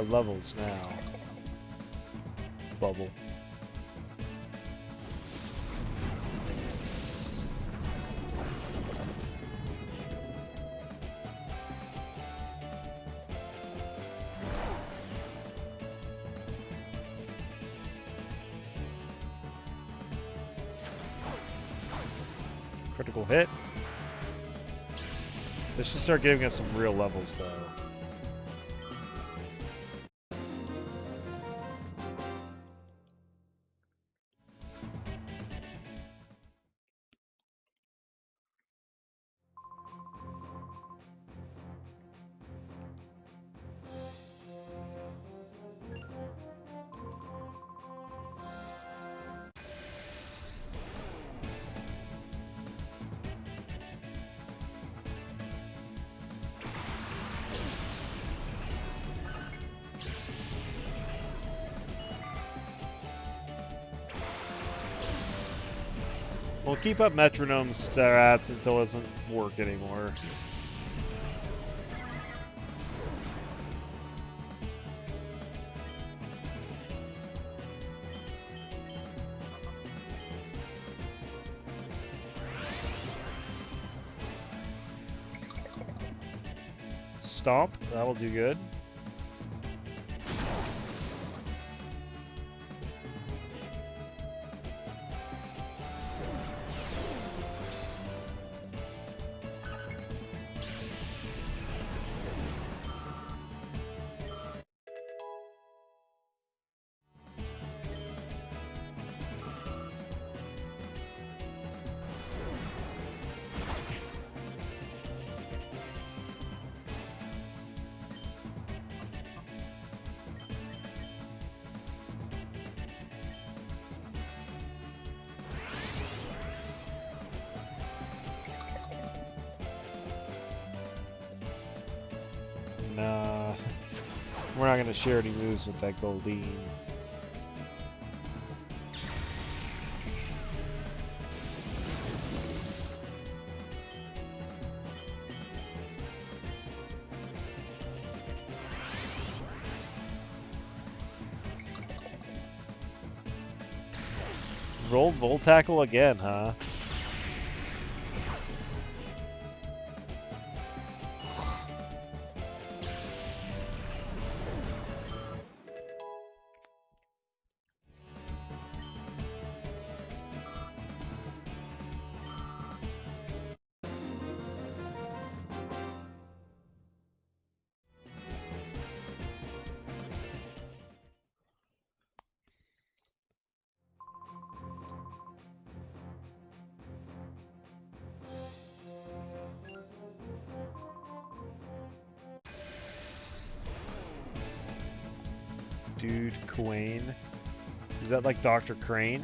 levels now. Bubble. Critical hit. This should start giving us some real levels, though. We'll keep up metronome stats until it doesn't work anymore. Stomp, that will do good. We're not going to share any moves with that Goldeen. Rolled Volt Tackle again, huh? Dude, Quain. Is that like Dr. Crane?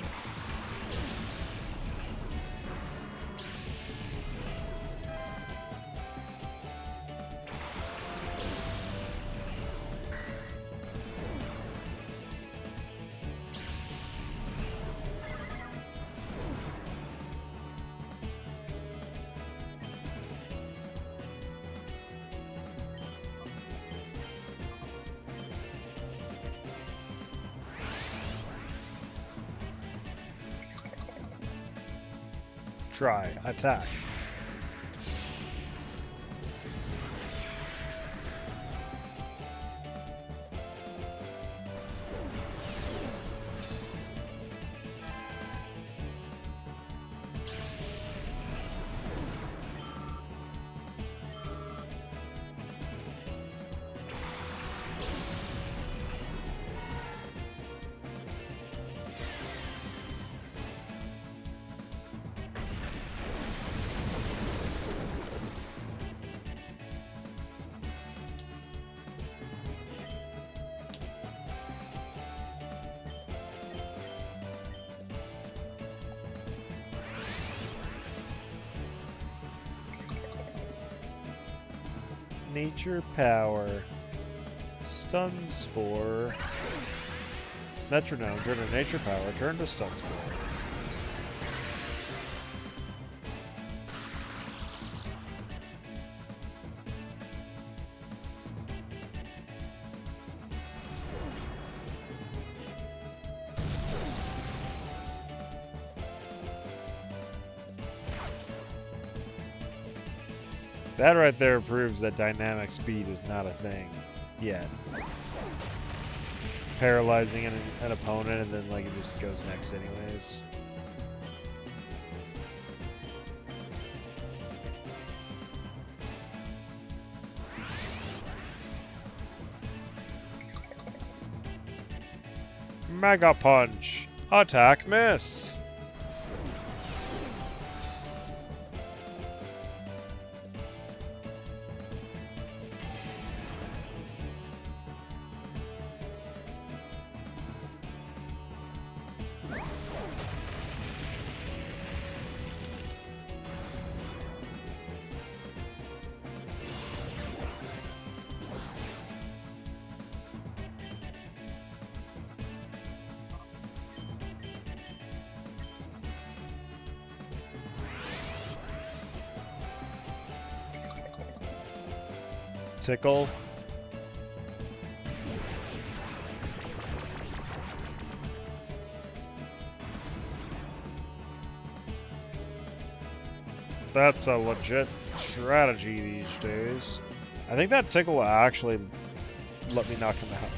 Try. Attack. Nature Power. Stun Spore. Metronome. Turn to Nature Power. Turn to Stun Spore. That right there proves that dynamic speed is not a thing yet. Paralyzing an opponent and then like it just goes next anyways. Mega Punch! Attack missed! Tickle. That's a legit strategy these days. I think that tickle will actually let me knock him out.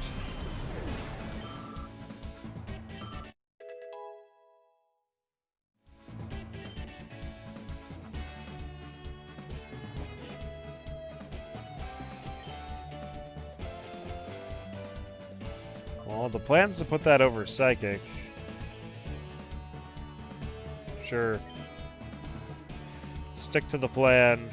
Well, the plan's to put that over Psychic. Sure. Stick to the plan.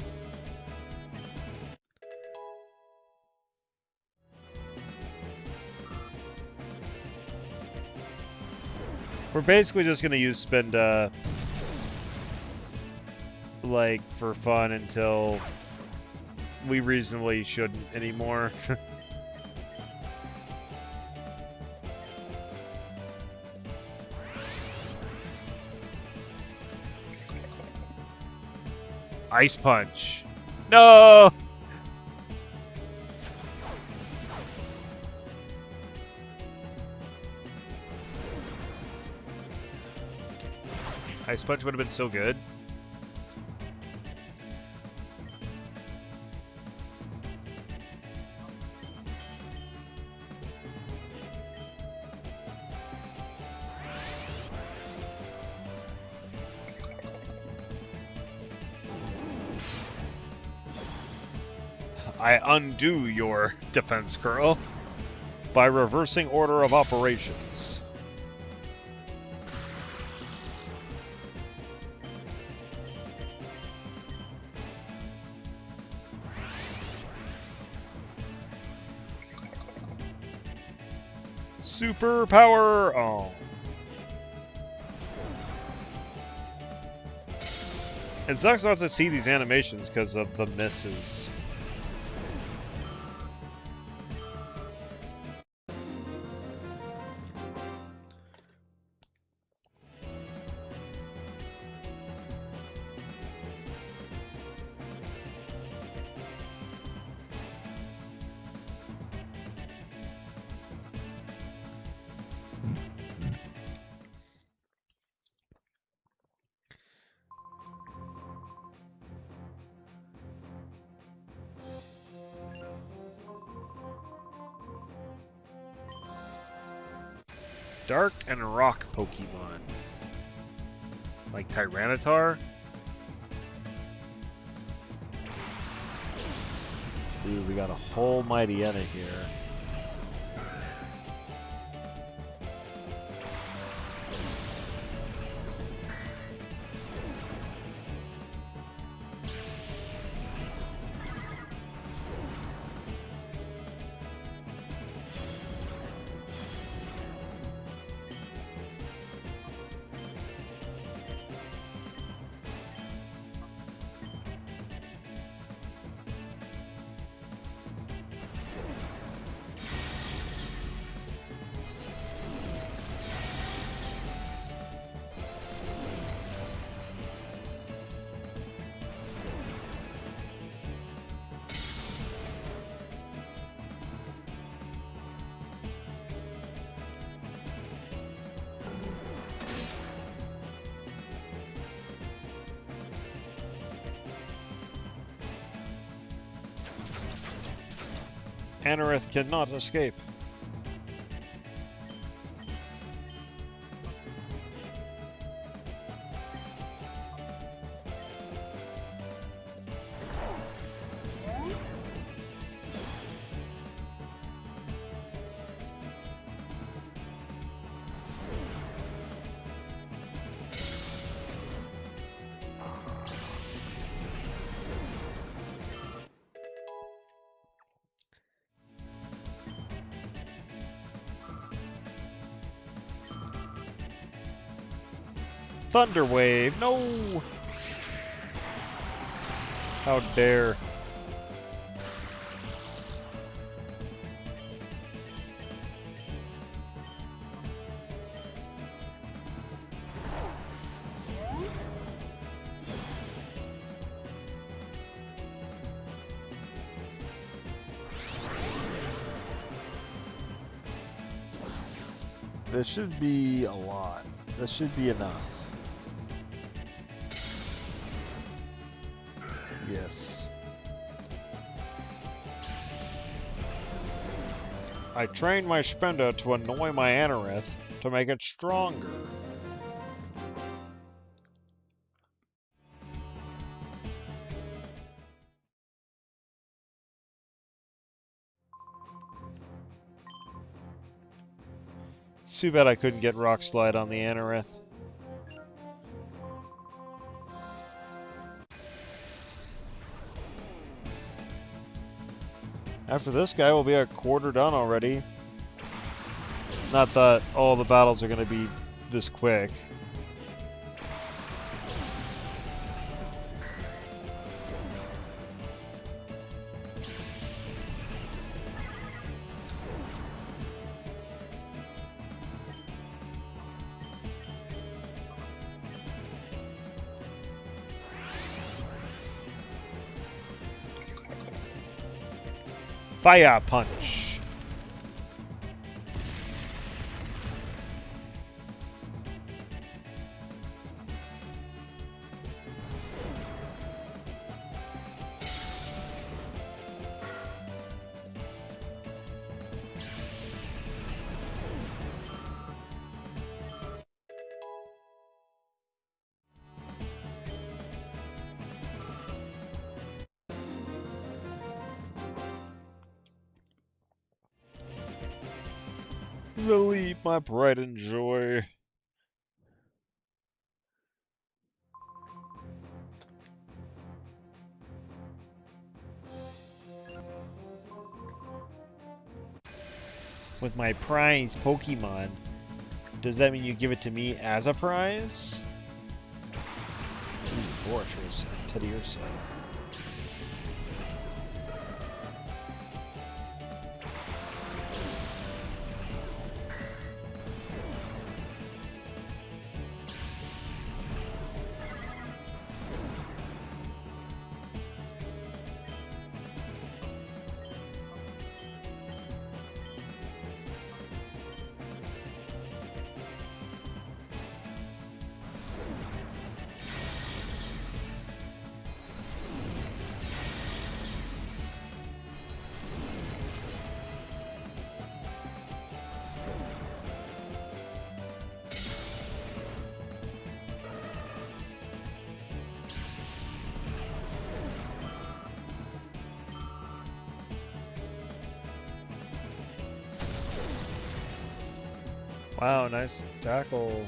We're basically just gonna use Spinda like for fun until we reasonably shouldn't anymore. Ice Punch. No! Ice Punch would have been so good. I undo your defense curl by reversing order of operations. Superpower! Oh. It sucks not to see these animations because of the misses. Dark and Rock Pokemon. Like Tyranitar? Dude, we got a whole Mightyena here. Anorith cannot escape. Thunder Wave, no! How dare. This should be a lot. This should be enough. Yes. I trained my Spender to annoy my Anorith to make it stronger. It's too bad I couldn't get Rock Slide on the Anorith. After this guy, we'll be a quarter done already. Not that all the battles are going to be this quick. Fire punch. Relieve my pride and joy. With my prize Pokemon, does that mean you give it to me as a prize? Ooh, Fortress, Teddy Ursa. Wow, nice tackle.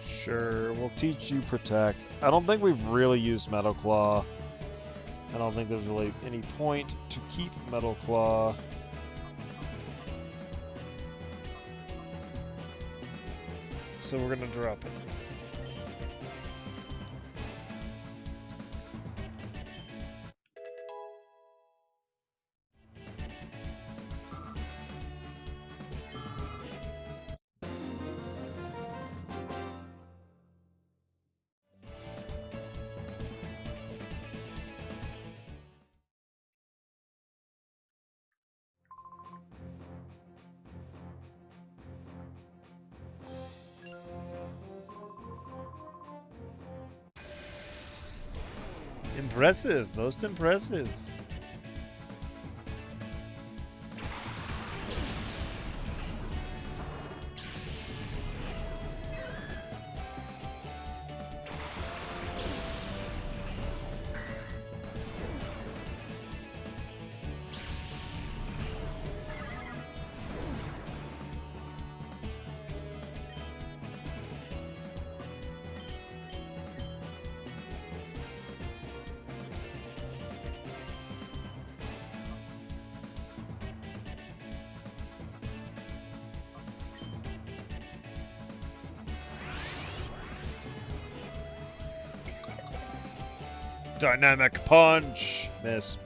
Sure, we'll teach you Protect. I don't think we've really used Metal Claw. I don't think there's really any point to keep Metal Claw. So we're gonna drop it. Impressive, most impressive. Dynamic punch! Miss.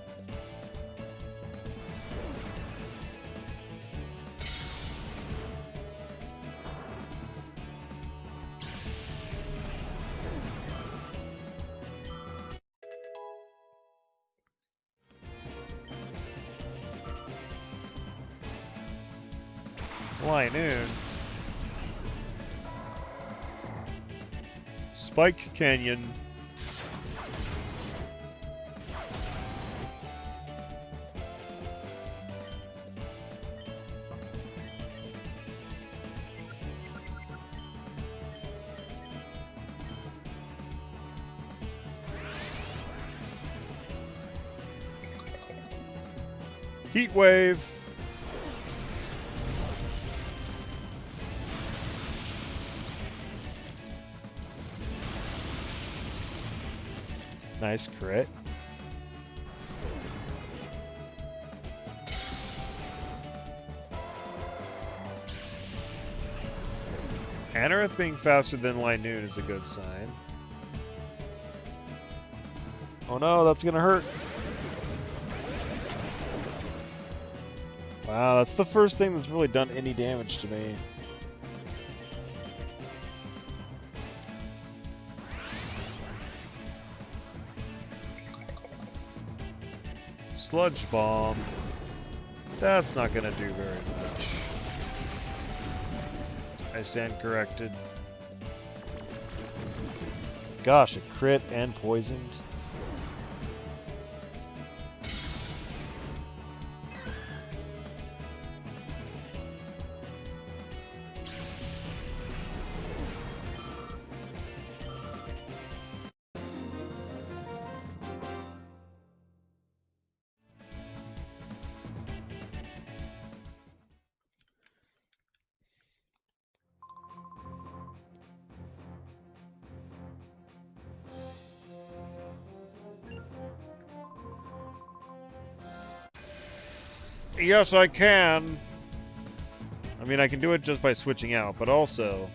Linoon. Spike Canyon. Heat Wave. Nice crit. Anorith being faster than Linoon is a good sign. Oh no, that's gonna hurt. Wow, that's the first thing that's really done any damage to me. Sludge Bomb. That's not gonna do very much. I stand corrected. Gosh, a crit and poisoned. Yes, I can. I mean, I can do it just by switching out, but also...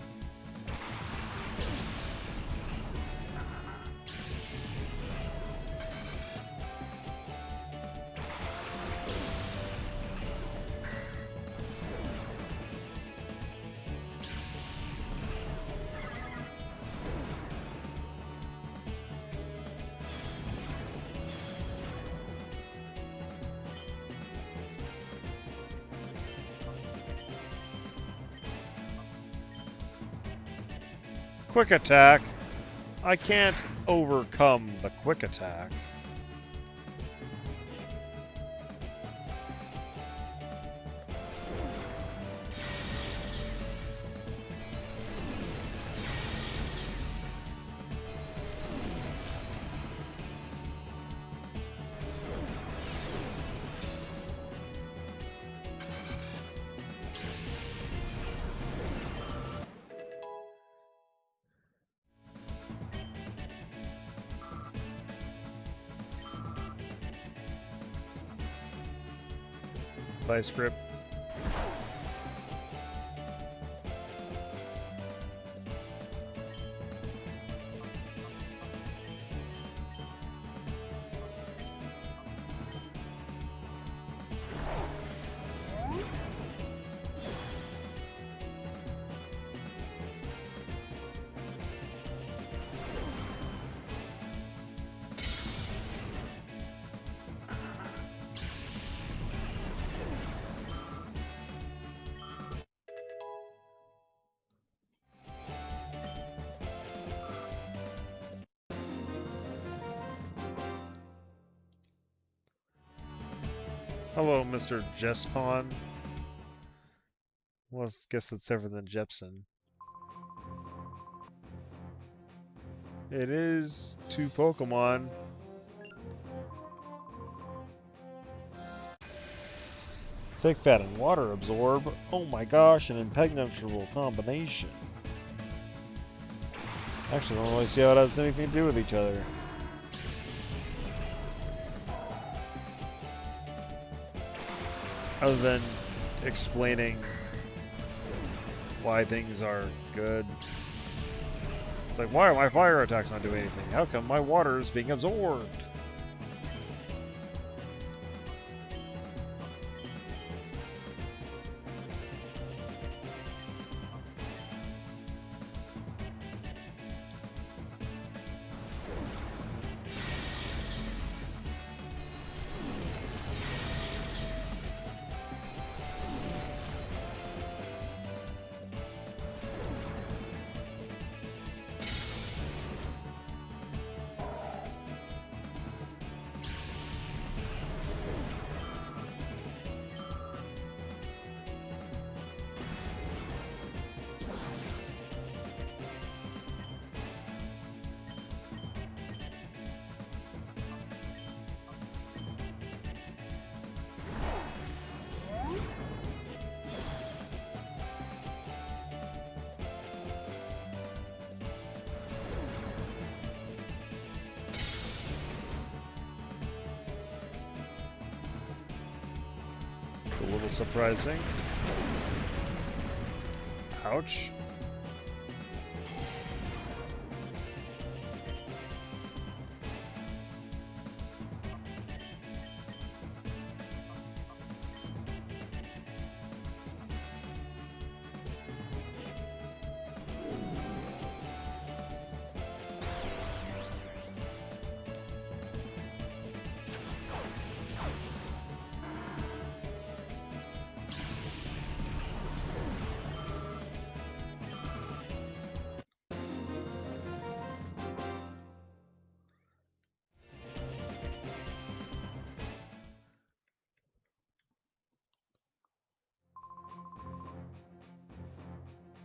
Quick attack. I can't overcome the quick attack. By script. Hello, Mr. Jespon. Well, I guess that's different than Jepson. It is 2 Pokemon. Thick Fat and Water Absorb. Oh my gosh, an impenetrable combination. Actually, I don't really see how it has anything to do with each other. Other than explaining why things are good. It's like, why are my fire attacks not doing anything? How come my water is being absorbed? It's a little surprising. Ouch.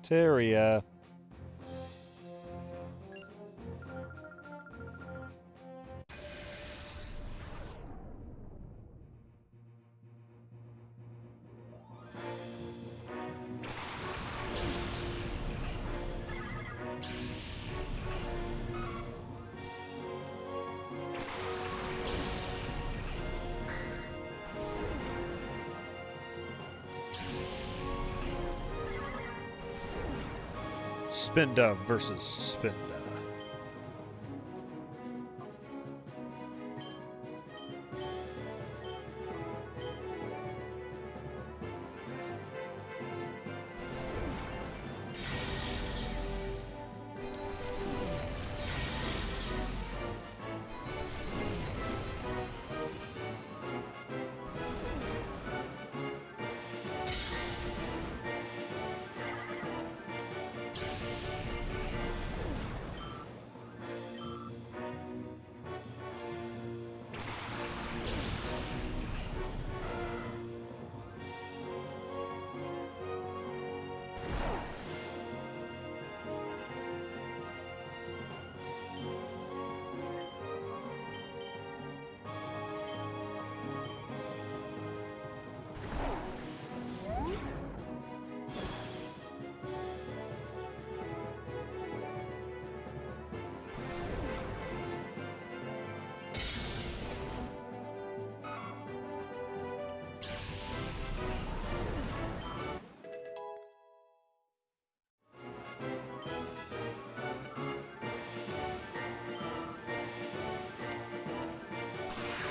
Terria. Spinda versus Spinda.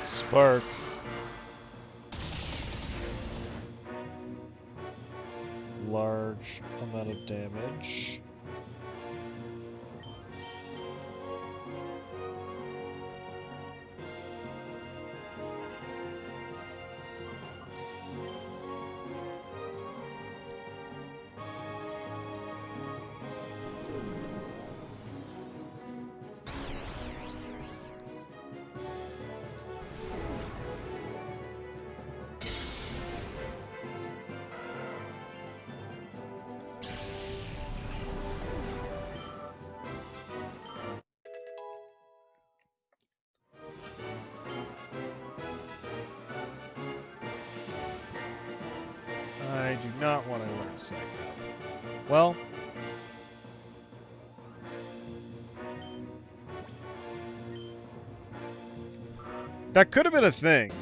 Spark. Large amount of damage. I do not want to learn Psycho. Well, that could have been a thing.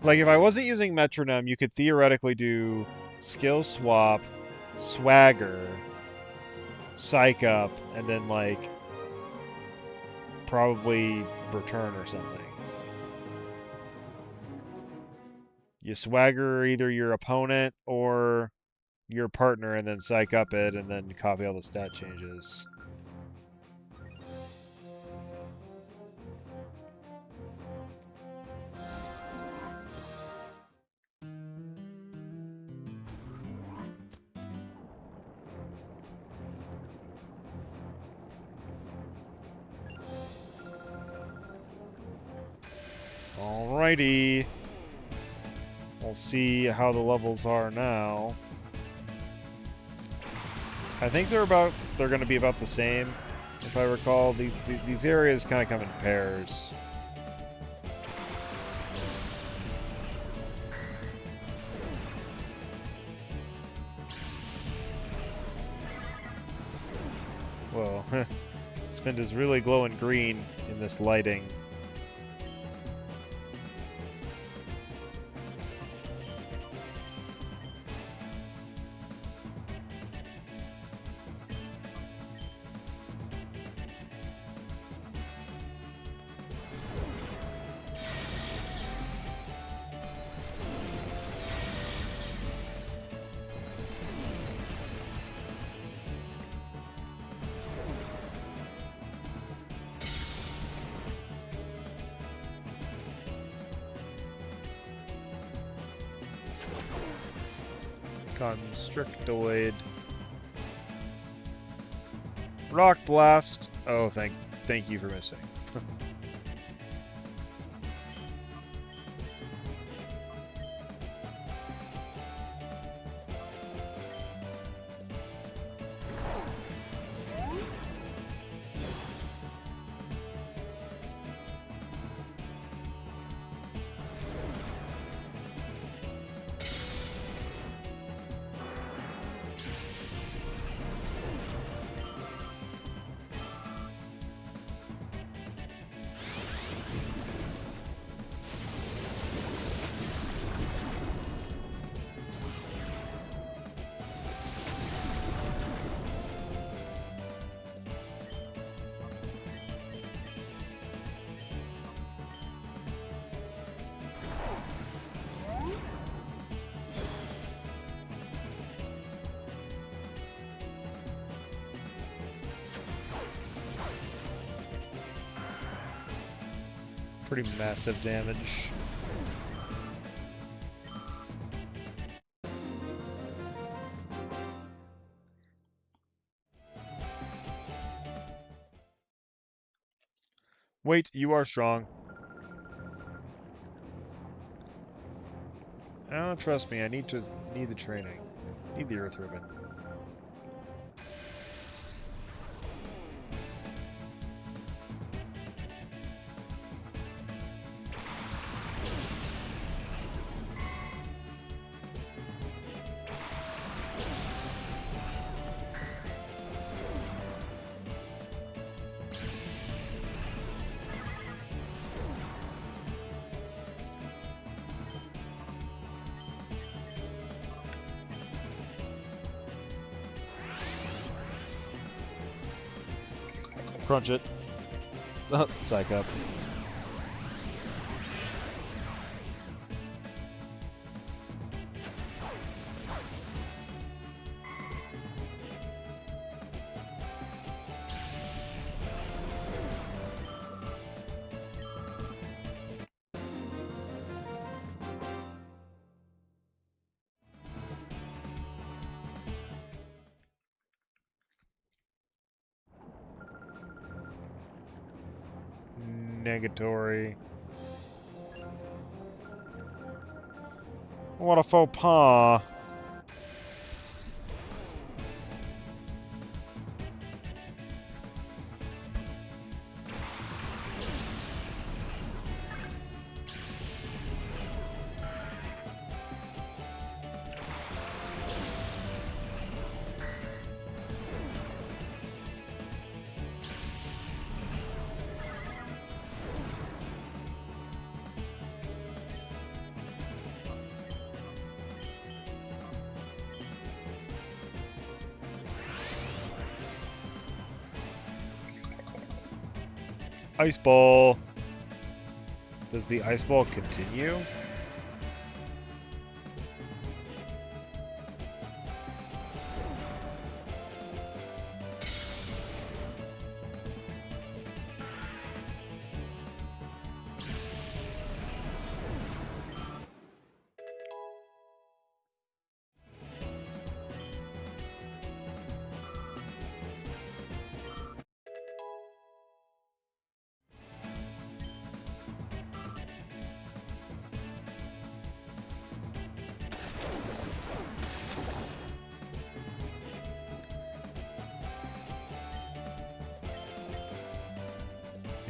Like, if I wasn't using Metronome, you could theoretically do Skill Swap, Swagger, Psych Up, and then, like, probably Return or something. You Swagger either your opponent or your partner, and then Psych Up it, and then copy all the stat changes. Alrighty. We'll see how the levels are now. I think they're going to be about the same, if I recall. These areas kind of come in pairs. Whoa, Spinda's really glowing green in this lighting. Constrictoid. Rock Blast. Oh, thank you for missing. Pretty massive damage. Wait, you are strong. Oh, trust me, I need the training. Need the Earth Ribbon. Crunch it. Psych up. Negatory. What a faux pas. Ice Ball. Does the Ice Ball continue?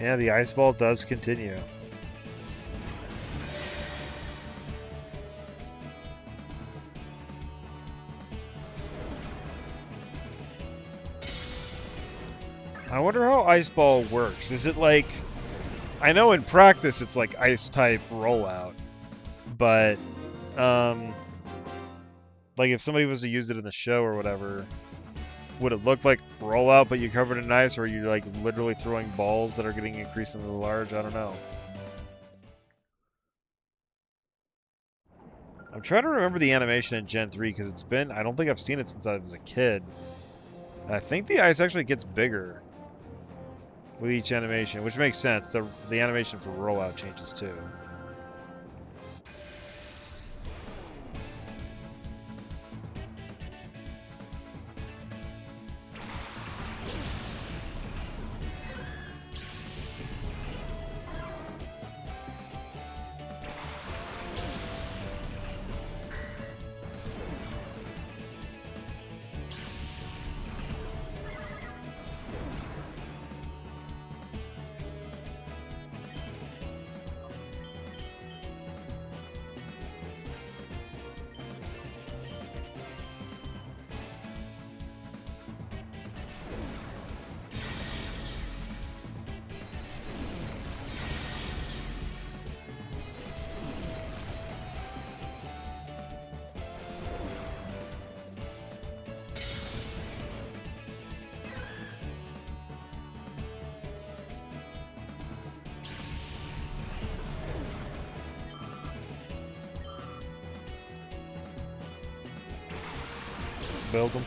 Yeah, the Ice Ball does continue. I wonder how Ice Ball works. Is it like... I know in practice it's like Ice-type rollout, but... like if somebody was to use it in the show or whatever... Would it look like rollout, but you covered in ice, or are you like literally throwing balls that are getting increasingly large? I don't know. I'm trying to remember the animation in Gen 3 because it's been... I don't think I've seen it since I was a kid. And I think the ice actually gets bigger with each animation, which makes sense. The animation for rollout changes too. build them.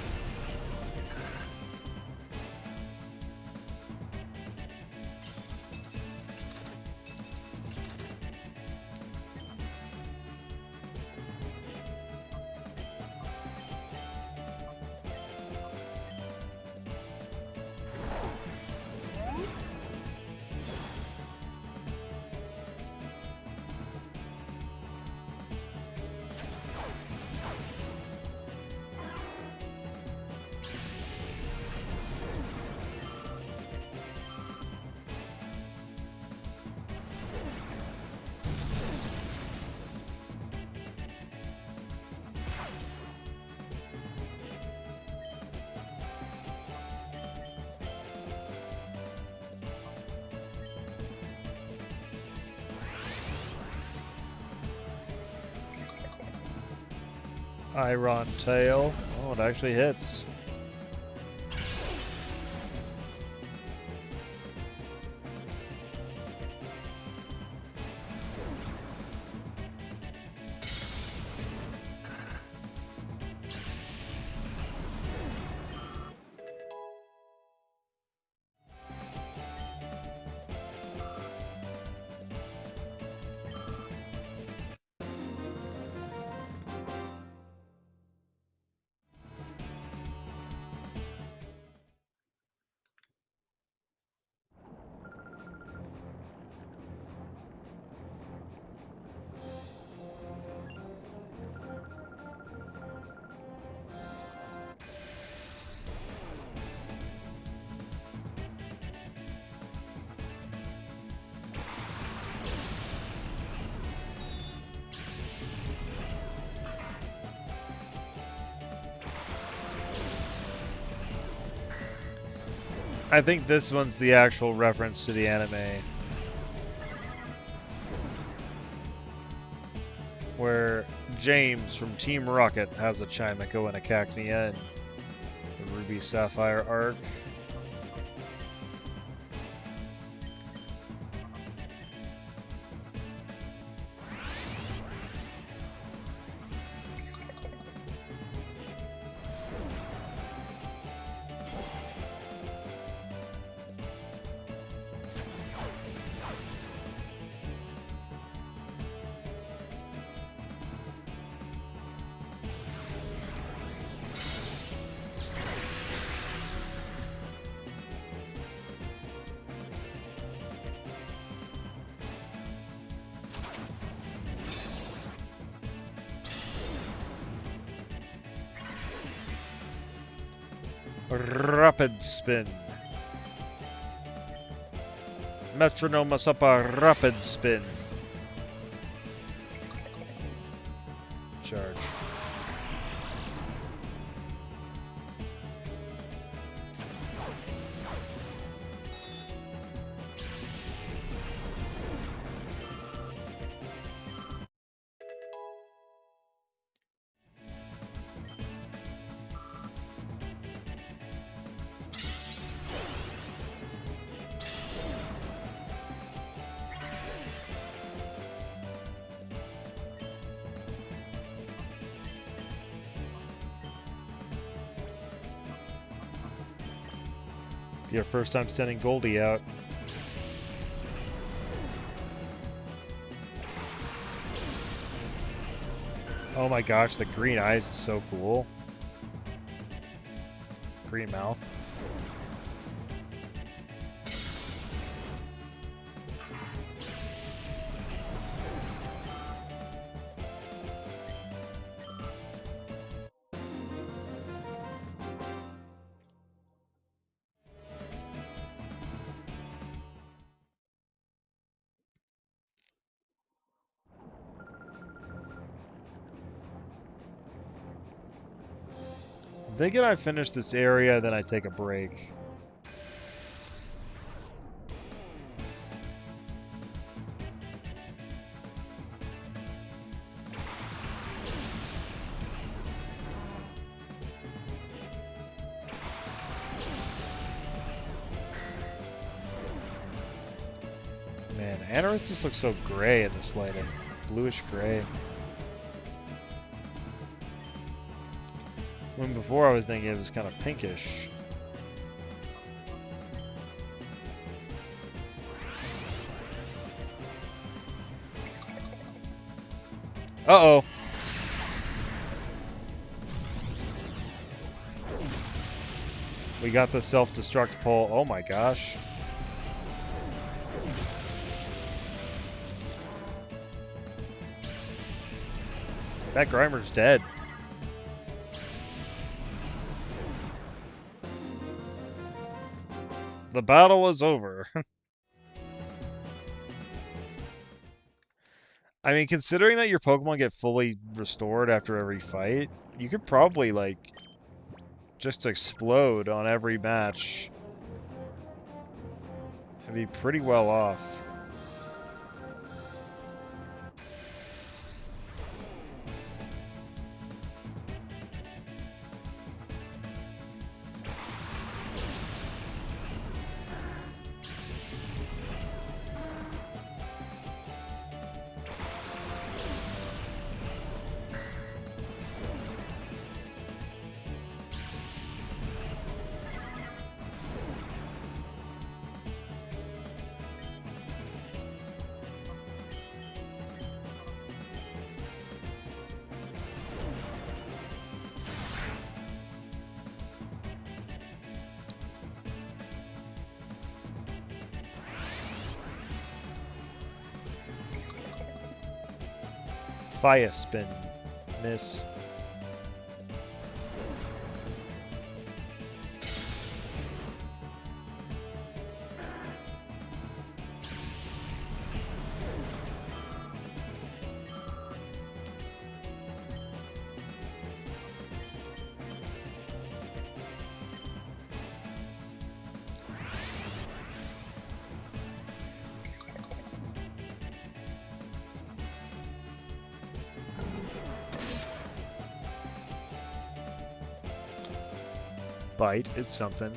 Iron Tail. Oh, it actually hits. I think this one's the actual reference to the anime. Where James from Team Rocket has a Chimico and a Cacnea in the Ruby Sapphire arc. Rapid spin. Metronome us up a rapid spin. Charge. Your first time sending Goldie out. Oh my gosh, the green eyes is so cool. Green mouth. I'm thinking I finish this area, then I take a break. Man, Anorith just looks so gray in this lighting. Bluish gray. When before I was thinking it was kind of pinkish. Uh-oh. We got the self-destruct pull. Oh my gosh. That Grimer's dead. The battle is over. I mean, considering that your Pokemon get fully restored after every fight, you could probably, like, just explode on every match. It'd be pretty well off. Fire spin. Miss. Bite, it's something.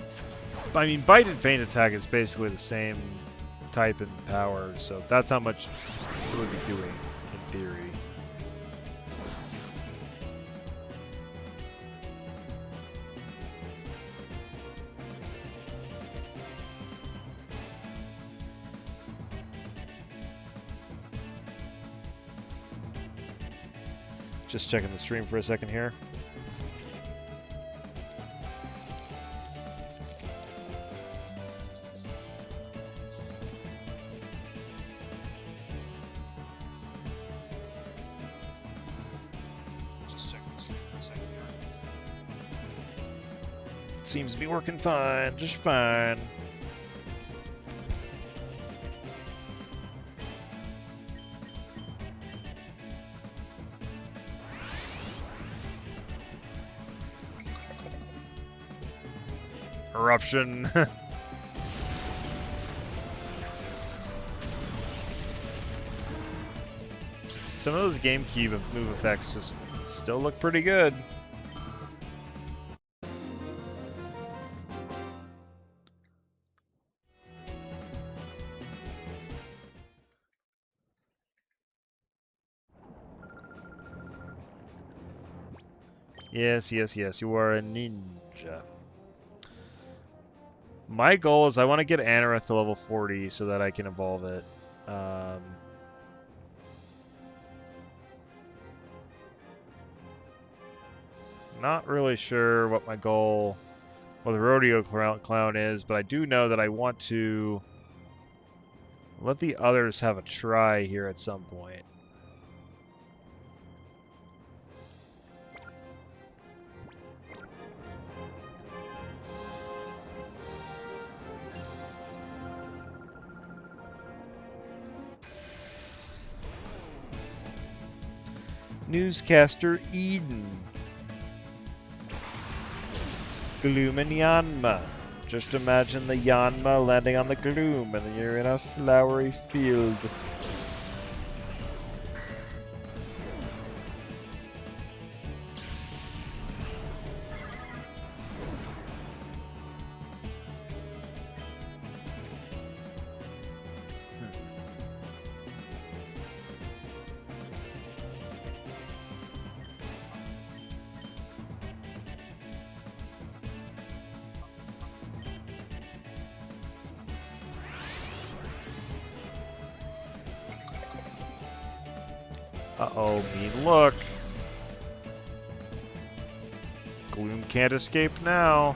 I mean, Bite and Feint Attack is basically the same type and power, so that's how much it would be doing, in theory. Just checking the stream for a second here. Seems to be working fine, just fine. Eruption. Some of those GameCube move effects just still look pretty good. Yes, yes, yes, you are a ninja. My goal is I want to get Anorith to level 40 so that I can evolve it. Not really sure what my goal with the Rodeo Clown is, but I do know that I want to let the others have a try here at some point. Newscaster Eden. Gloom and Yanma. Just imagine the Yanma landing on the Gloom and you're in a flowery field. Uh-oh, mean look. Gloom can't escape now.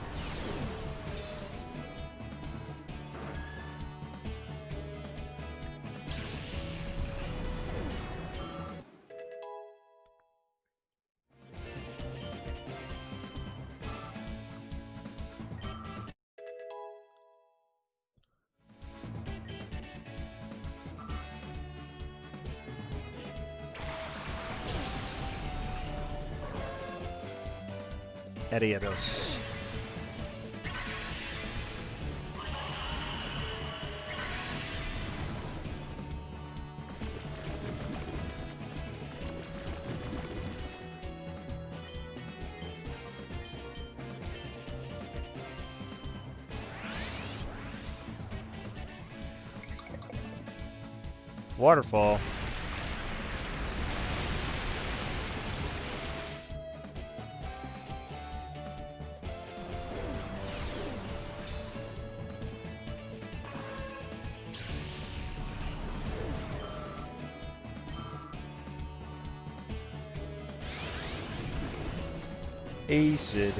Adios. Waterfall. Acid.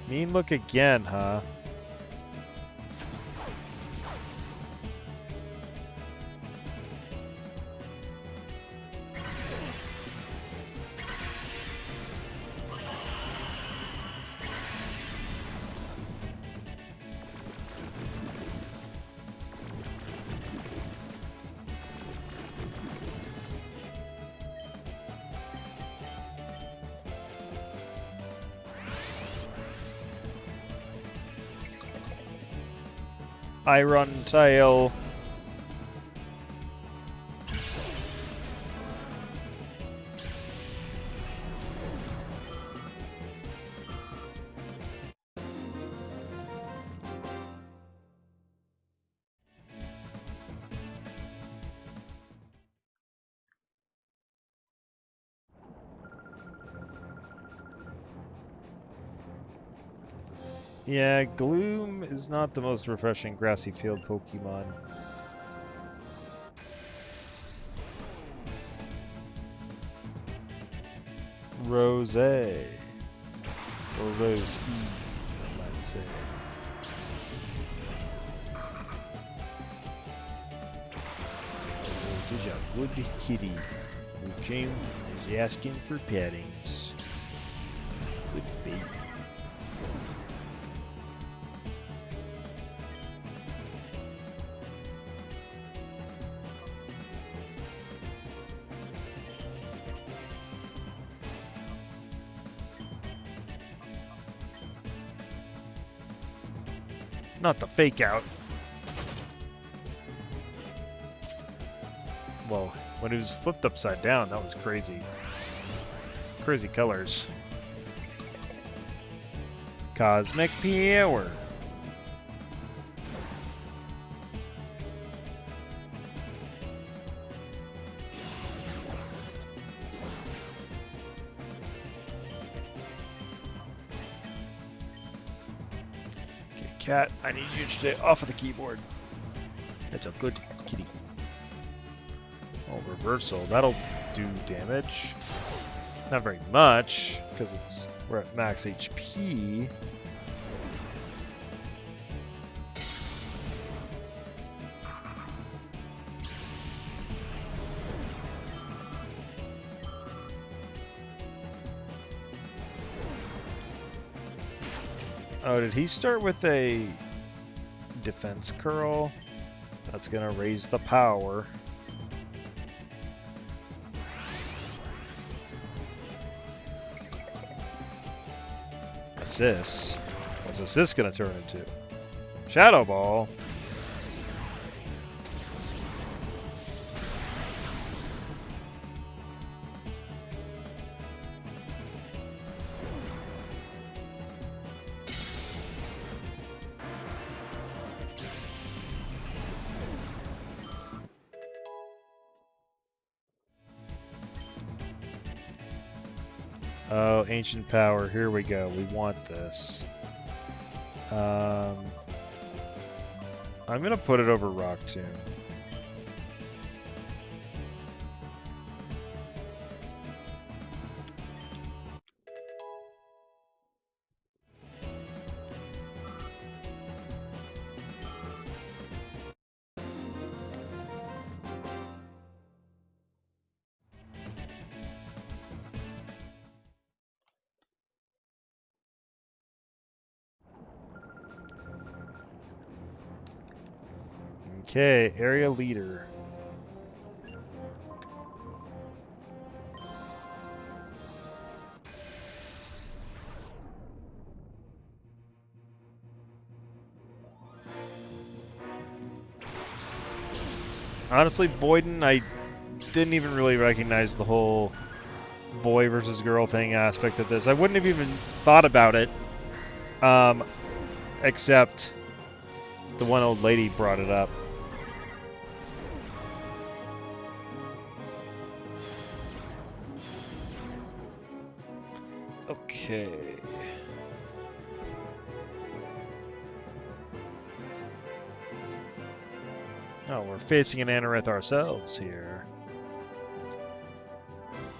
Mean look again, huh? Iron Tail. Yeah, Gloom is not the most refreshing grassy field Pokemon. Rose. Or Rose E, I might say. This is a good kitty who came is asking for pettings. Good baby. Not the fake out. Whoa, when it was flipped upside down, that was crazy. Crazy colors. Cosmic Power. Okay, cat, I need you to stay off of the keyboard. It's a good kitty. Oh, reversal. That'll do damage. Not very much, because we're at max HP. Oh, did he start with a defense curl? That's gonna raise the power. Assist. What's assist gonna turn into? Shadow Ball. Oh, ancient power. Here we go. We want this. I'm gonna put it over Rock Tomb. Okay, area leader. Honestly, Boyden, I didn't even really recognize the whole boy versus girl thing aspect of this. I wouldn't have even thought about it, except the one old lady brought it up. Okay. Oh, we're facing an Anorith ourselves here.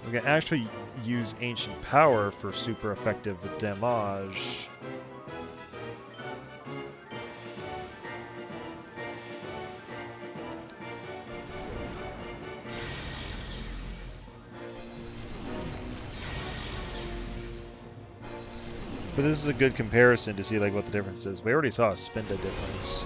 We can actually use Ancient Power for super effective damage. But this is a good comparison to see like what the difference is. We already saw a Spinda difference.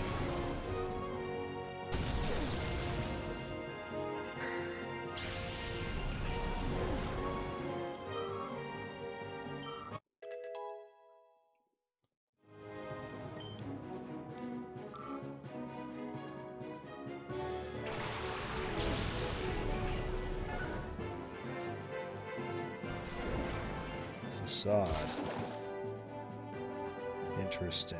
Facade. Interesting.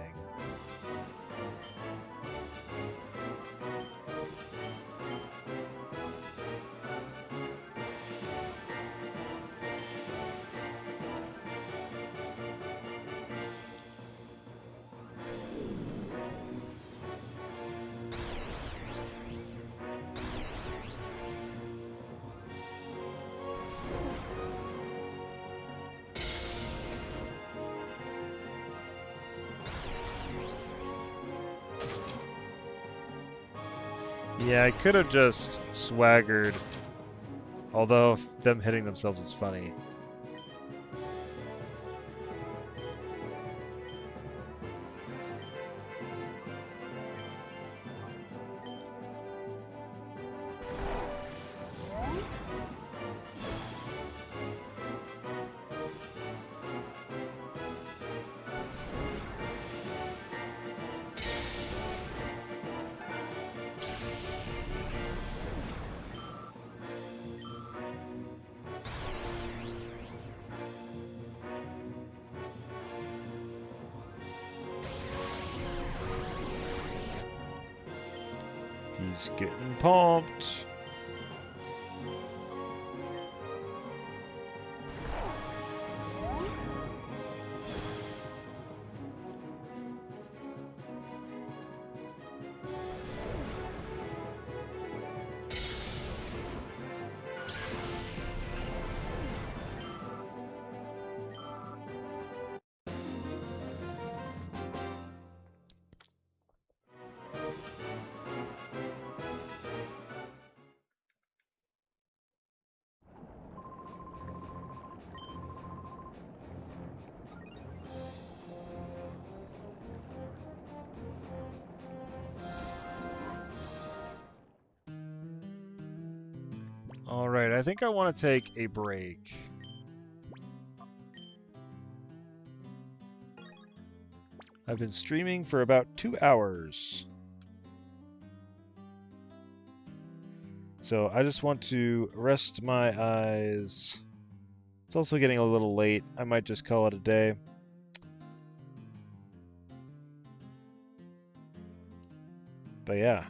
Yeah, I could have just swaggered, although them hitting themselves is funny. He's getting pumped. Alright, I think I want to take a break. I've been streaming for about 2 hours. So I just want to rest my eyes. It's also getting a little late. I might just call it a day. But yeah,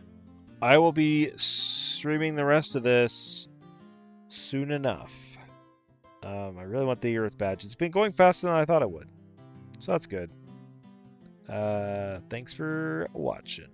I will be streaming the rest of this soon enough. I really want the Earth badge. It's been going faster than I thought it would. So that's good. Thanks for watching.